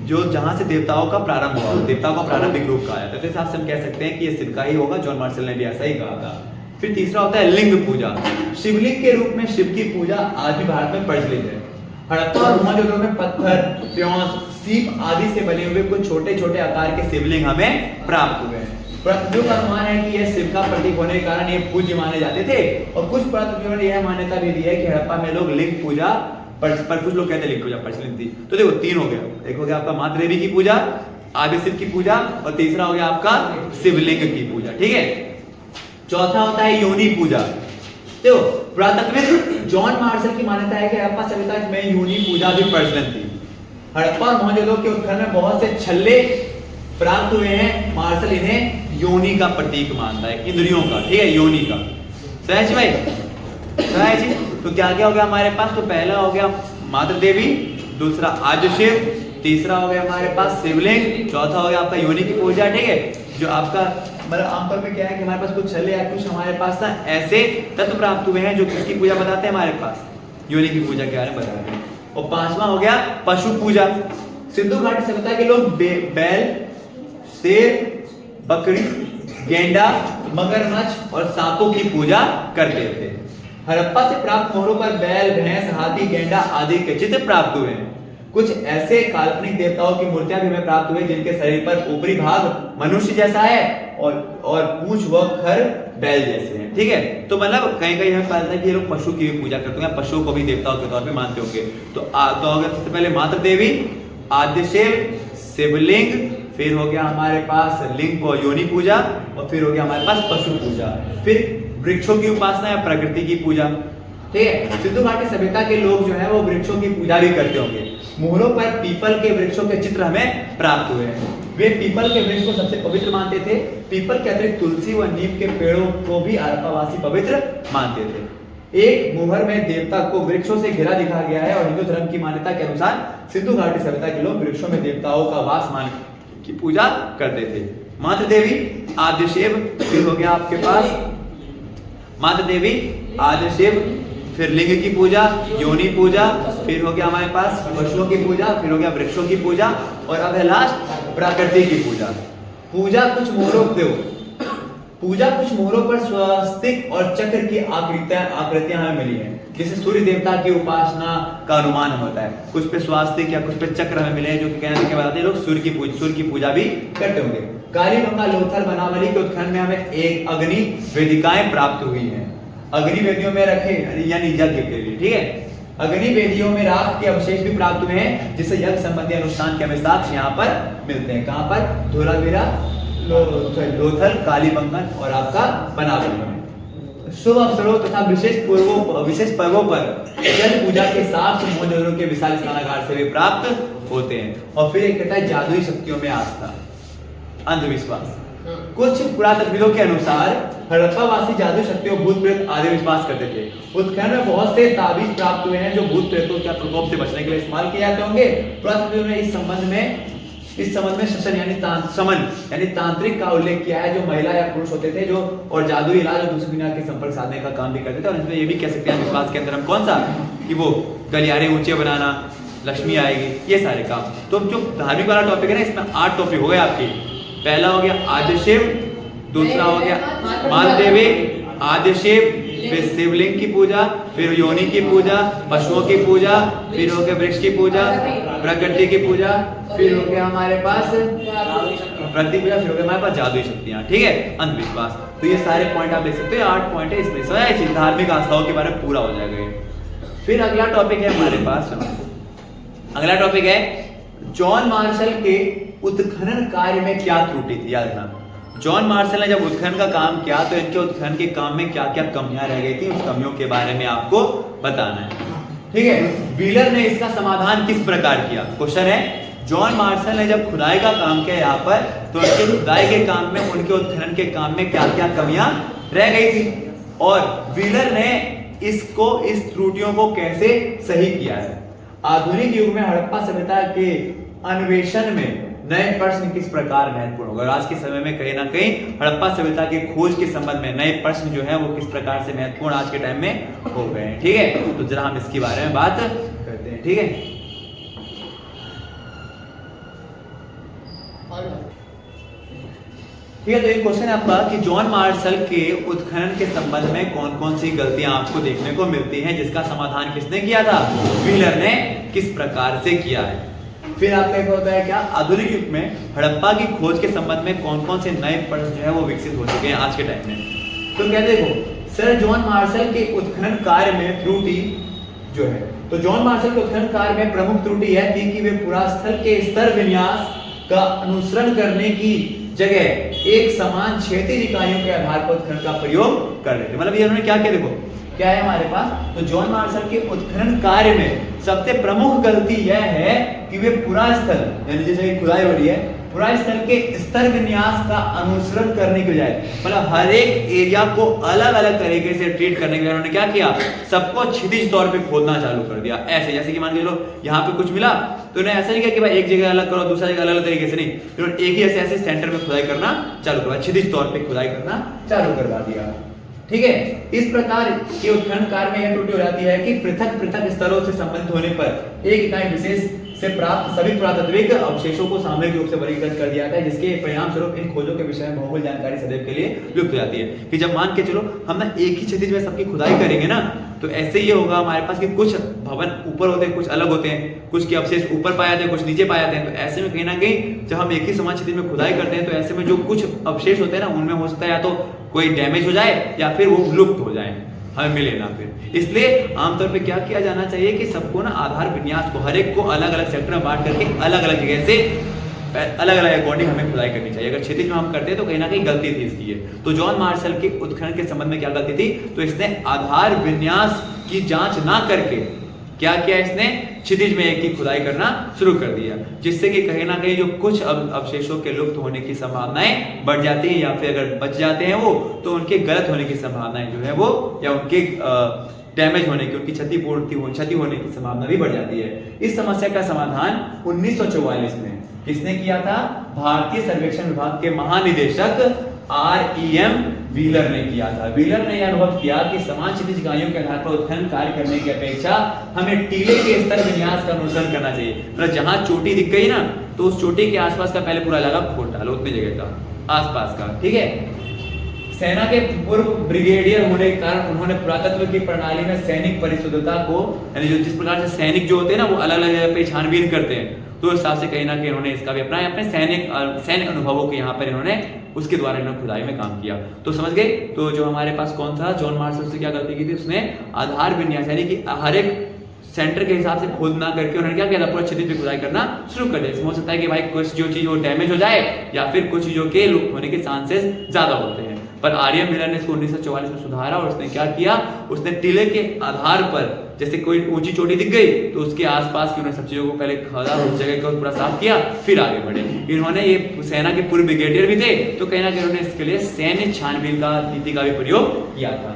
जो जहां से देवताओं का प्रारंभ हुआ, देवताओं का प्रारंभिक रूप कहा जाता है। तो इस हिसाब से हम कह सकते हैं कि ये शिव का ही होगा, जॉन मार्शल ने भी ऐसा ही कहा था। फिर तीसरा होता है लिंग पूजा। शिवलिंग के रूप में शिव की पूजा आज भी भारत में प्रचलित है। हड़प्पा और मोहनजोदड़ो में पत्थर, प्योंस, सीप आदि से बने हुए कुछ छोटे छोटे आकार के शिवलिंग हमें प्राप्त हुए हैं। पुरातत्वियों का अनुमान है कि यह शिव का प्रतीक होने के कारण ये पूज्य माने जाते थे। और कुछ पुरातत्वियों ने यह मान्यता भी दी है कि हड़प्पा में लोग लिंग पूजा पर कुछ लोग कहते हैं लिंग पूजा प्रचलित थी। तो देखो 3 हो गया, एक हो गया आपका माता देवी की पूजा, आदि शिव की पूजा, और तीसरा हो गया आपका शिवलिंग की पूजा, ठीक है। चौथा होता है योनि पूजा। देखो पुरातत्वविद जॉन मार्शल की मान्यता है कि हड़प्पा सभ्यता में योनि पूजा भी प्रचलन थी। हड़प्पा और मोहनजोदड़ो के उत्खनन में बहुत से छल्ले प्राप्त हुए हैं। मार्शल इन्हें योनि का प्रतीक मानता है, इंद्रियों का, ठीक है, योनि का। सहज भाई, सहज। तो क्या क्या हो गया हमारे पास, तो पहला हो गया माता देवी, दूसरा आदि शिव, तीसरा हो गया हमारे पास शिवलिंग, चौथा हो गया आपका योनि की पूजा, ठीक है। जो आपका मतलब आमतौर पे क्या है कि हमारे पास कुछ छल्ले या कुछ हमारे पास ना ऐसे तत्व प्राप्त हुए हैं जो किसकी पूजा बताते हैं, हमारे पास योनि की पूजा के बारे में बताते हैं। और पांचवा हो गया पशु पूजा। सिंधु घाटी सभ्यता के लोग बैल, शेर, बकरी, गेंडा, मगरमच्छ और सांपों की पूजा करते थे। हड़प्पा से प्राप्त मोहरों पर बैल, भैंस, हाथी, गेंडा आदि के चित्र प्राप्त हुए हैं। कुछ ऐसे काल्पनिक देवताओं की मूर्तियां भी हमें प्राप्त हुई जिनके शरीर पर ऊपरी भाग मनुष्य जैसा है और पूंछ व खर बैल जैसे हैं, ठीक है। तो मतलब कहीं कहीं हमें पता है कि ये लोग पशु की भी पूजा करते हैं, पशुओं को भी देवताओं के तौर पे मानते होंगे। तो अगर सबसे पहले माता देवी, आदि शिव, शिवलिंग, फिर हो गया हमारे पास लिंग और योनि पूजा, और फिर हो गया हमारे पास पशु पूजा, फिर वृक्षों की उपासना या प्रकृति की पूजा, ठीक है। सिंधु घाटी सभ्यता के लोग जो है वो वृक्षों की पूजा भी करते होंगे। मोहरों पर पीपल के वृक्षों के चित्र हमें प्राप्त हुए हैं। वे पीपल के वृक्ष को सबसे पवित्र मानते थे। पीपल के अतिरिक्त तुलसी व नीम के पेड़ों को भी हड़प्पावासी पवित्र मानते थे। एक मुहर में देवता को वृक्षों से घिरा दिखा गया है और हिंदू धर्म की मान्यता के अनुसार सिंधु घाटी सभ्यता के लोग वृक्षों में देवताओं का वास मान की पूजा करते थे। माता देवी, आदि शिव, फिर हो गया आपके पास माता देवी, आदि शिव, फिर लिंग की पूजा, योनि पूजा, फिर हो गया हमारे पास पशुओं की पूजा, फिर हो गया वृक्षों की पूजा, और अब है लास्ट प्रकृति की पूजा। पूजा कुछ मोहरों पर स्वस्तिक और चक्र की आकृतियां हमें मिली हैं। जैसे सूर्य देवता की उपासना का अनुमान होता है, कुछ पे स्वास्तिक या कुछ पे चक्र हमें मिले हैं, जो कि कहने के बताते हैं लोग सूर्य की पूजा भी करते होंगे। कालीबंगा लोथल बनावली के उत्खनन में हमें एक अग्नि वेदिकाएं प्राप्त हुई हैं। अग्नि वेदियों में रखे यानी यज्ञ के लिए, ठीक है। अग्नि वेदियों में राख के अवशेष भी प्राप्त हुए हैं, जिससे यज्ञ संबंधी अनुष्ठान के हमें साक्ष्य यहाँ पर मिलते हैं। कहाँ पर, धोलावीरा, लोथल, कालीबंगन और आपका बनावली में। शुभ अवसरों तथा विशेष पर्वों पर जल पूजा के साक्ष्य मोहनजोदड़ो के विशाल स्नानागार से भी प्राप्त होते हैं। और फिर एक कहता है जादुई शक्तियों में आस्था, अंधविश्वास। कुछ पुरातत्वविदों के अनुसार हड़प्पावासी जादू शक्तियों, भूत प्रेत आदि विश्वास करते थे। उत्खनन में बहुत से ताबीज प्राप्त हुए हैं जो भूत प्रेतों के प्रकोप से बचने के लिए इस्तेमाल किए जाते होंगे। पुरातत्वविदों ने इस संबंध में शमन यानी तांत्रिक का उल्लेख किया है, जो महिला या पुरुष होते थे जो और जादुई इलाज और दूसरी दुनिया के संपर्क साधने का काम भी करते थे। और इसमें ये भी कह सकते हैं विश्वास के अंदर हम कौन सा, कि वो गलियारे ऊंचे बनाना, लक्ष्मी आएगी, ये सारे काम। तो जो धार्मिक वाला टॉपिक है ना, इसमें 8 टॉपिक हो गए आपके। पहला हो गया आदि शिव, दूसरा हो गया माता देवी, आदि शिव, फिर शिवलिंग की पूजा, फिर योनि की पूजा, पशुओं की पूजा, फिर हो गया वृक्ष की पूजा, प्रकृति की पूजा, फिर हो गया हमारे पास प्रकृति पूजा, फिर हो गया हमारे पास जादुई शक्तियां, ठीक है, अंधविश्वास। तो ये सारे पॉइंट आप देख सकते हो, 8 पॉइंट है इसमें। समझ, धार्मिक आस्थाओं के बारे में पूरा हो जाएगा। फिर अगला टॉपिक है हमारे पास, अगला टॉपिक है जॉन मार्शल के उत्खनन कार्य में क्या त्रुटि थी। याद रखना, जॉन मार्शल ने जब उत्खनन का काम किया तो इनके उत्खनन के काम में क्या क्या कमियां रह गई थी, उस कमियों के बारे में आपको बताना है। ठीक है, व्हीलर ने इसका समाधान किस प्रकार किया? क्वेश्चन है, जॉन मार्शल ने जब खुदाई का काम किया यहाँ पर, तो उनके खुदाई के काम में, उनके उत्खनन के काम में क्या क्या कमियां रह गई थी, और व्हीलर ने इसको, इस त्रुटियों को कैसे सही किया है। आधुनिक युग में हड़प्पा सभ्यता के अन्वेषण में नए प्रश्न किस प्रकार महत्वपूर्ण होगा? आज के समय में कहीं ना कहीं हड़प्पा सभ्यता के खोज के संबंध में नए प्रश्न जो है वो किस प्रकार से महत्वपूर्ण आज के टाइम में हो गए हैं। ठीक है, तो जरा हम इसके बारे में बात करते हैं। ठीक है, ठीक है, तो एक क्वेश्चन है आपका कि जॉन मार्शल के उत्खनन के संबंध में कौन कौन सी गलतियां आपको देखने को मिलती हैं, जिसका समाधान किसने किया था? व्हीलर ने किस प्रकार से किया है। फिर आपका एक होता है क्या, आधुनिक युग में हड़प्पा की खोज के संबंध में कौन कौन से नए प्रश्न जो है वो विकसित हो चुके हैं आज के टाइम में। तो क्या देखो, सर जॉन मार्शल के उत्खनन कार्य में त्रुटि जो है, तो जॉन मार्शल के उत्खनन कार्य में प्रमुख त्रुटि यह थी कि वे पुरास्थल के स्तर विन्यास का अनुसरण करने की जगह एक समान क्षैतिज इकाइयों के आधार पर उत्खनन का प्रयोग कर रहे थे। मतलब ये उन्होंने क्या किया, देखो क्या है हमारे पास, तो जॉन मार्शल के उत्खनन कार्य में सबसे प्रमुख गलती यह है कि वे पुरास्थल, यानी जैसे खुदाई हो रही है, पुरास्थल के स्तर विन्यास का अनुसरण करने के बजाय, मतलब हर एक एरिया को अलग अलग तरीके से ट्रीट करने के बजाय उन्होंने क्या किया, सबको क्षितिज तौर पे खोदना चालू कर दिया। ऐसे जैसे कि मान के चलो यहाँ पे कुछ मिला तो उन्हें ऐसा नहीं किया कि भाई एक जगह अलग करो, दूसरा जगह अलग अलग तरीके से नहीं, तो एक ही ऐसे सेंटर में खुदाई करना चालू करवा, क्षितिज तौर पे खुदाई करना चालू करवा दिया। ठीक है, इस प्रकार के उत्खनन कार्य में यह त्रुटि हो जाती है कि पृथक पृथक स्तरों से संबंधित होने पर एक इकाई विशेष से प्राप्त सभी पुरातात्विक अवशेषों को सामूहिक रूप से वर्गीकृत कर दिया जाता है, जिसके परिणाम स्वरूप इन खोजों के विषय में भौगोलिक जानकारी सदैव के लिए लुप्त हो जाती है। कि जब मान के चलो हम ना एक ही क्षितिज में सबकी खुदाई करेंगे ना, तो ऐसे ही होगा हमारे पास कि कुछ भवन ऊपर होते हैं, कुछ अलग होते हैं, कुछ के अवशेष ऊपर पाए जाते हैं, कुछ नीचे पाए जाते हैं। तो ऐसे में कहीं ना कहीं जब हम एक ही समान क्षितिज में खुदाई करते हैं, तो ऐसे में जो कुछ अवशेष होते हैं ना, उनमें हो सकता है या तो कोई डैमेज हो जाए या फिर वो लुप्त हो जाए, हमें मिले ना फिर। इसलिए आमतौर पे क्या किया जाना चाहिए कि सबको ना आधार विन्यास को हर एक को अलग अलग सेक्टर में बांट करके अलग अलग जगह से अलग अलग अकॉर्डिंग हमें खुदाई करनी चाहिए। अगर क्षितिज में हम करते हैं तो कहीं ना कहीं गलती थी इसकी है। तो जॉन मार्शल के उत्खनन के संबंध में क्या गलती थी, तो इसने आधार विन्यास की जांच ना करके क्या किया, इसने क्षितिज में एक की खुदाई करना शुरू कर दिया, जिससे कि कहीं ना कहीं जो कुछ अवशेषों के लुप्त होने की संभावनाएं बढ़ जाती है, या फिर अगर बच जाते हैं वो, तो उनके गलत होने की संभावनाएं जो है वो, या उनके डैमेज होने की, उनकी क्षति होने की संभावना भी बढ़ जाती है। इस समस्या का समाधान 1944 में किसने किया था? भारतीय सर्वेक्षण विभाग के महानिदेशक REM व्हीलर ने किया था। व्हीलर ने यह अनुभव किया कि समान क्षितिज इकाइयों के आधार पर उत्खनन कार्य करने की अपेक्षा हमें टीले के स्तर विन्यास का अनुसरण करना चाहिए। मतलब जहां चोटी दिख गई ना, तो उस चोटी के आसपास का पहले पूरा इलाका खोद डालो, उतनी जगह का आसपास का। ठीक है, सेना के पूर्व ब्रिगेडियर होने के कारण उन्होंने पुरातत्व की प्रणाली में सैनिक परिशुद्धता को, यानी जो जिस प्रकार से सैनिक जो होते हैं ना, वो अलग अलग जगह पे छानबीन करते हैं, तो उस हिसाब से कहीं ना कहीं इन्होंने इसका भी अपने सैनिक अनुभवों के यहाँ पर इन्होंने उसके द्वारा इन्होंने खुदाई में काम किया। तो समझ गए, तो जो हमारे पास कौन था, जॉन मार्शल से क्या गलती की थी, उसने आधार विन्यास यानी कि हर एक सेंटर के हिसाब से खोद ना करके उन्होंने क्या किया था, पूरा क्षितिज पे खुदाई करना शुरू कर दिया। हो सकता है कि भाई कुछ जो चीज वो डैमेज हो जाए, या फिर कुछ चीजों के लुप्त होने के चांसेस ज्यादा होते हैं। पर REM व्हीलर ने इसको 1944 में सुधारा, और उसने क्या किया, उसने टीले के आधार पर जैसे कोई ऊंची चोटी दिख गई तो उसके आसपास की उन्होंने सब चीजों को पहले खोदा, उस जगह को पूरा साफ किया, फिर आगे बढ़े। इन्होंने ये सेना के पूर्व ब्रिगेडियर भी थे, तो कहीं ना कहीं उन्होंने इसके लिए सैन्य छानबीन का नीति का भी प्रयोग किया था।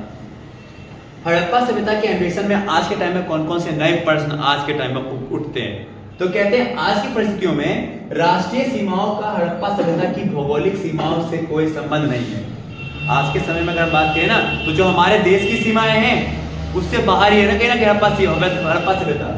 हड़प्पा सभ्यता के अन्वेषण में आज के टाइम में कौन कौन से नए प्रश्न आज के टाइम में उठते हैं, तो कहते हैं आज की परिस्थितियों में राष्ट्रीय सीमाओं का हड़प्पा सभ्यता की भौगोलिक सीमाओं से कोई संबंध नहीं है। आज के समय में अगर बात करें ना, तो जो हमारे देश की सीमाएं हैं उससे बाहर ही है ना, कहीं ना कहीं हड़प्पा सभ्यता।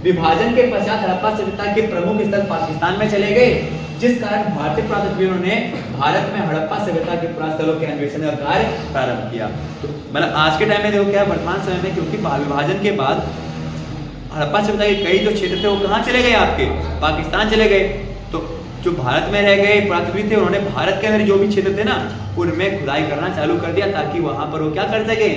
विभाजन के पश्चात हड़प्पा सभ्यता के प्रमुख स्थल पाकिस्तान में चले गए, जिस कारण भारतीय पुरातत्वविदों ने भारत में हड़प्पा सभ्यता के पुरास्थलों के अन्वेषण का कार्य प्रारंभ किया। तो मतलब आज के टाइम में देखो क्या, वर्तमान समय में क्योंकि विभाजन के बाद हड़प्पा सभ्यता के कई जो क्षेत्र थे वो कहाँ चले गए, आपके पाकिस्तान चले गए। तो जो भारत में रह गए पुरातत्वविद थे, उन्होंने भारत के अंदर जो भी क्षेत्र थे ना, उनमें खुदाई करना चालू कर दिया, ताकि वहां पर वो क्या कर सके,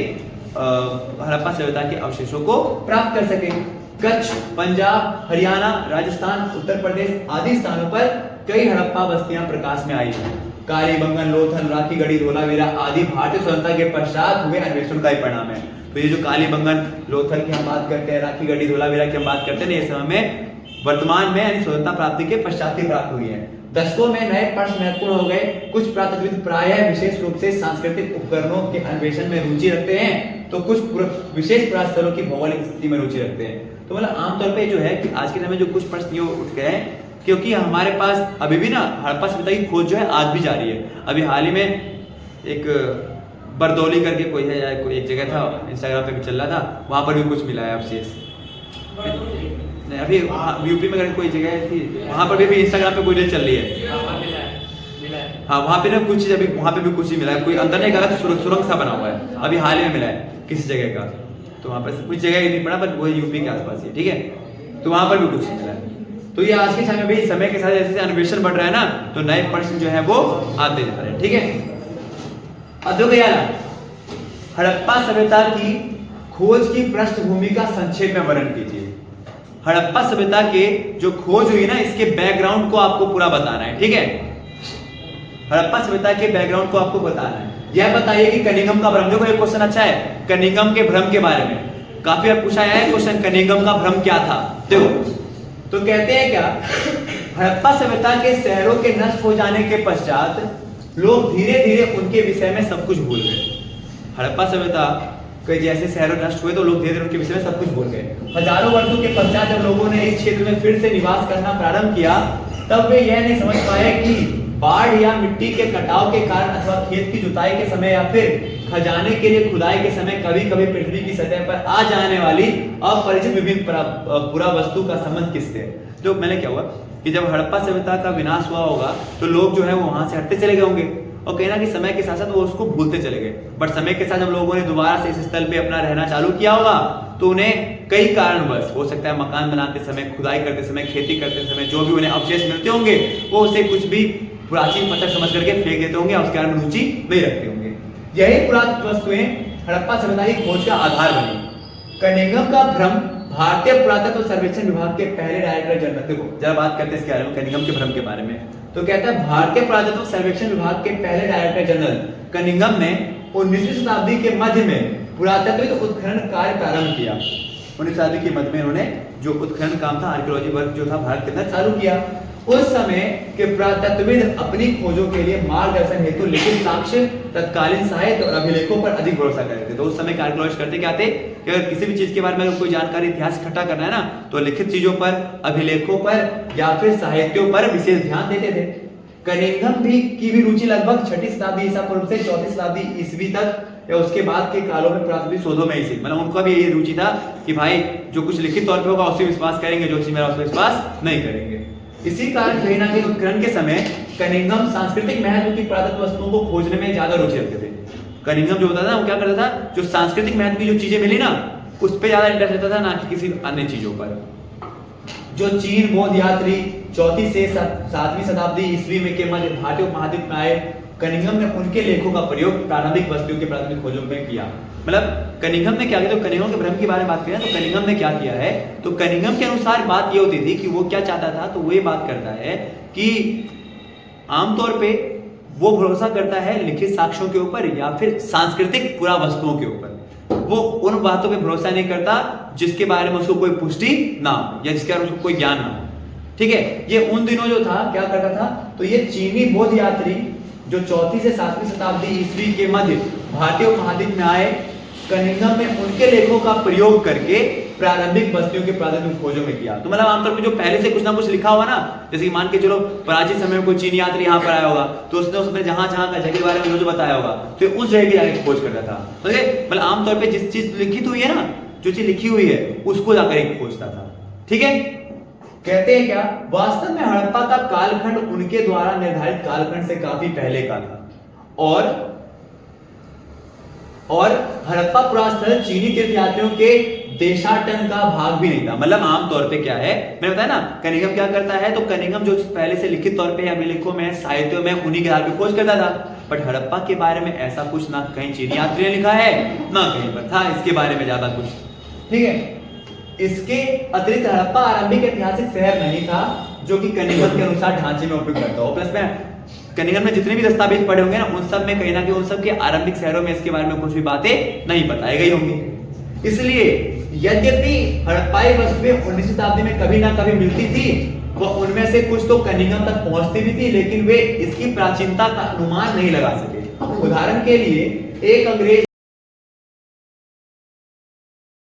हड़प्पा सभ्यता के अवशेषों को प्राप्त कर सके। कच्छ, पंजाब, हरियाणा, राजस्थान, उत्तर प्रदेश आदि स्थानों पर कई हड़प्पा बस्तियां प्रकाश में आई हैं। कालीबंगन, लोथल, राखीगढ़ी, धोलावीरा आदि भारतीय स्वतंत्रता के पश्चात हुए अन्वेषण का ही परिणाम है। तो ये जो कालीबंगन, लोथल की हम बात करते हैं, राखीगढ़ी, धोलावीरा की हम बात करते हैं, ये समय में वर्तमान में यानी स्वतंत्रता प्राप्ति के पश्चात ही प्राप्त हुई है। दशकों में नए प्रश्न महत्वपूर्ण हो गए। कुछ पुरातत्वविद प्रायः विशेष रूप से सांस्कृतिक उपकरणों के अन्वेषण में रुचि रखते हैं, तो कुछ विशेष पुरास्थलों की भौगोलिक स्थिति में रुचि रखते हैं। तो मतलब आमतौर पे जो है कि आज के समय जो कुछ प्रश्न उठ गए हैं, क्योंकि हमारे पास अभी भी ना हड़प्पा सभ्यता की खोज जो है आज भी जारी है। अभी हाल ही में एक बरदौली करके कोई है या कोई एक जगह था, इंस्टाग्राम पे भी चल रहा था, वहां पर भी कुछ मिला है अवशेष। नहीं, अभी यूपी में कोई जगह थी, वहां पर भी इंस्टाग्राम पे कोई रील चल रही है। हाँ, वहां पे ना कुछ चीज अभी वहां पे भी कुछ ही मिला है, कोई अंदर नहीं गलत सुरंग सा बना हुआ है, अभी हाल ही में मिला है किसी जगह का। तो वहां पर कुछ जगह नहीं पड़ा, पर वो यूपी के आसपास ही, ठीक है। तो वहां पर भी कुछ मिला है। तो ये आज के समय में भी समय के साथ जैसे अन्वेषण बढ़ रहा है ना, तो नए प्रश्न जो है वो आते जा रहे हैं, ठीक है। अद्वितीय हड़प्पा सभ्यता की खोज की पृष्ठभूमि का संक्षेप में वर्णन कीजिए। हड़प्पा सभ्यता के जो खोज हुई ना, इसके बैकग्राउंड को आपको पूरा बताना है, ठीक है। हड़प्पा सभ्यता के बैकग्राउंड को आपको बताना है। यह बताइए कि कनिंघम का भ्रम, देखो एक क्वेश्चन अच्छा है, कनिंघम के भ्रम के बारे में काफी बार पूछा है क्वेश्चन, कनिंघम का भ्रम क्या था। देखो तो कहते हैं क्या, हड़प्पा सभ्यता के शहरों के नष्ट हो जाने के पश्चात लोग धीरे धीरे उनके विषय में सब कुछ भूल गए। हड़प्पा सभ्यता के जैसे शहरों नष्ट हुए तो लोग धीरे धीरे उनके विषय में सब कुछ भूल गए। हजारों वर्षों के पश्चात जब लोगों ने इस क्षेत्र में फिर से निवास करना प्रारंभ किया, तब वे यह नहीं समझ पाए कि बाढ़ या मिट्टी के कटाव के कारण अथवा खेत की जुताई के समय या फिर खजाने के लिए खुदाई के समय कभी कभी पृथ्वी की सतह पर आ जाने वाली अपरिचित विभिन्न पुरा वस्तु का संबंध किससे है। तो मैंने क्या हुआ कि जब हड़प्पा सभ्यता का विनाश हुआ होगा तो लोग जो है वो वहां से हटते चले गए होंगे, और कहीं ना कहीं समय के साथ साथ वो उसको भूलते चले गए। बट समय के साथ जब लोगों ने दोबारा से इस स्थल पे अपना रहना चालू किया होगा, तो उन्हें कई कारणवश, हो सकता है मकान बनाते समय, खुदाई करते समय, खेती करते समय जो भी उन्हें अवशेष मिलते होंगे, वो उसे कुछ भी प्राचीन पत्थर समझ करके फेंक देते होंगे, उसके बारे में रुचि नहीं रखते होंगे। यही पुरातत्व वस्तुएं हड़प्पा सभ्यता की खोज का आधार बनी। कनिंघम का भ्रम भारतीय पुरातत्व सर्वेक्षण विभाग के पहले डायरेक्टर जनरल, देखो जरा बात करते हैं इसके बारे में, कनिंघम के भ्रम के बारे में। तो कहता है भारतीय पुरातत्व सर्वेक्षण विभाग के पहले डायरेक्टर जनरल कनिंघम ने 19वीं शताब्दी के मध्य में पुरातत्व उत्खनन कार्य प्रारंभ किया। 19वीं शताब्दी के मध्य में उन्होंने जो उत्खनन काम था, आर्कियोलॉजी वर्क जो था भारत के अंदर चालू किया। उस समय के पुरातत्वविद अपनी खोजों के लिए मार्गदर्शन हेतु लिखित साक्ष्य, तत्कालीन साहित्य और अभिलेखों पर अधिक भरोसा करते थे। तो उस समय के आर्कियोलॉजिस्ट करते क्या थे कि अगर किसी भी चीज के बारे में अगर कोई जानकारी, इतिहास इकट्ठा करना है ना, तो लिखित चीजों पर, अभिलेखों पर या फिर साहित्यों पर विशेष ध्यान देते थे। कनिंघम की भी रुचि लगभग 6वीं शताब्दी ईसा पूर्व से 4वीं शताब्दी ईस्वी तक या उसके बाद के कालों में पुरातत्व शोधों में ही थी। मतलब उनका भी यही रुचि था कि भाई जो कुछ लिखित तौर पे होगा उसे विश्वास करेंगे, जो चीज मेरा उस पर विश्वास नहीं करेंगे। इसी कारण कहीं ना कहीं उत्खनन के समय कनिंघम सांस्कृतिक महत्व की पुरातत्व वस्तुओं को खोजने में ज्यादा रुचि रखते थे। कनिंघम जो होता था वो क्या करता था, जो सांस्कृतिक महत्व की जो चीजें मिली ना, उस पर ज्यादा इंटरेस्ट रहता था, ना कि किसी अन्य चीजों पर। जो चीन बौद्ध यात्री 4वीं से 7वीं शताब्दी ईस्वी में के मध्य भारतीय उपमहाद्वीप में आए, कनिंघम ने उनके लेखों का प्रयोग प्रारंभिक वस्तुओं के प्राथमिक खोजों में किया। मतलब कनिंघम ने क्या किया, तो कनिंघम के भ्रम के बारे में बात करें तो कनिंघम ने क्या किया है, तो कनिंघम के अनुसार बात ये होती थी कि वो क्या चाहता था, तो वो ये बात करता है कि आमतौर पे वो भरोसा करता है लिखित साक्ष्यों के ऊपर या फिर सांस्कृतिक पुरा वस्तुओं के ऊपर। वो उन बातों पे भरोसा नहीं करता जिसके बारे में उसको कोई पुष्टि ना हो या जिसके बारे में उसको कोई ज्ञान ना हो, ठीक है। ये उन दिनों जो था क्या करता था, तो ये चीनी बौद्ध यात्री जो 4वीं से 7वीं शताब्दी ईस्वी के मध्य भारतीय उपमहाद्वीप में आए, कनिंघम ने उनके लेखों का प्रयोग करके प्रारंभिक बस्तियों के प्राथमिक खोजों में किया। तो मतलब आमतौर पर जो पहले से कुछ ना कुछ लिखा हुआ ना, जैसे कि मान के चलो प्राचीन समय में कोई चीनी यात्री यहाँ पर आया होगा, तो उसने उसमें जहां जहां का जगह के बारे में जो बताया होगा, तो उस जगह की जाकर खोज करता था। तो मतलब आमतौर पर जिस चीज लिखित हुई है ना, जो चीज लिखी हुई है उसको जाकर एक खोजता था, ठीक है। कहते हैं क्या, वास्तव में हड़प्पा का कालखंड उनके द्वारा निर्धारित कालखंड से काफी पहले का था और हड़प्पा पुरास्थल चीनी तीर्थयात्रियों के देशाटन का भाग भी नहीं था। मतलब आमतौर पे क्या है, मैंने बताया ना, कनिंघम क्या करता है, तो कनिंघम जो पहले से लिखित तौर पे अभिलेखों में, साहित्यों में उन्हीं के आधार पर खोज करता था। बट हड़प्पा के बारे में ऐसा कुछ ना कहीं चीनी यात्री ने लिखा है ना कहीं पर था इसके बारे में ज्यादा कुछ, ठीक है। इसके अतिरिक्त हड़प्पा आरंभिक ऐतिहासिक शहर नहीं था, जो कि कनिंघम के अनुसार ढांचे में उपयोग करता हो। प्लस में कनिंघम में जितने भी दस्तावेज पढ़े होंगे ना, उन सब में कहीं ना कहीं उन सब के आरंभिक शहरों में इसके बारे में कुछ भी बातें नहीं बताई गई होंगी। इसलिए यद्यपि हड़प्पाई वस्तुएं 19वीं शताब्दी में कभी ना कभी मिलती थी, वह उनमें से कुछ तो कनिंघम तक पहुंचती भी थी, लेकिन वे इसकी प्राचीनता का अनुमान नहीं लगा सके। उदाहरण के लिए एक अंग्रेज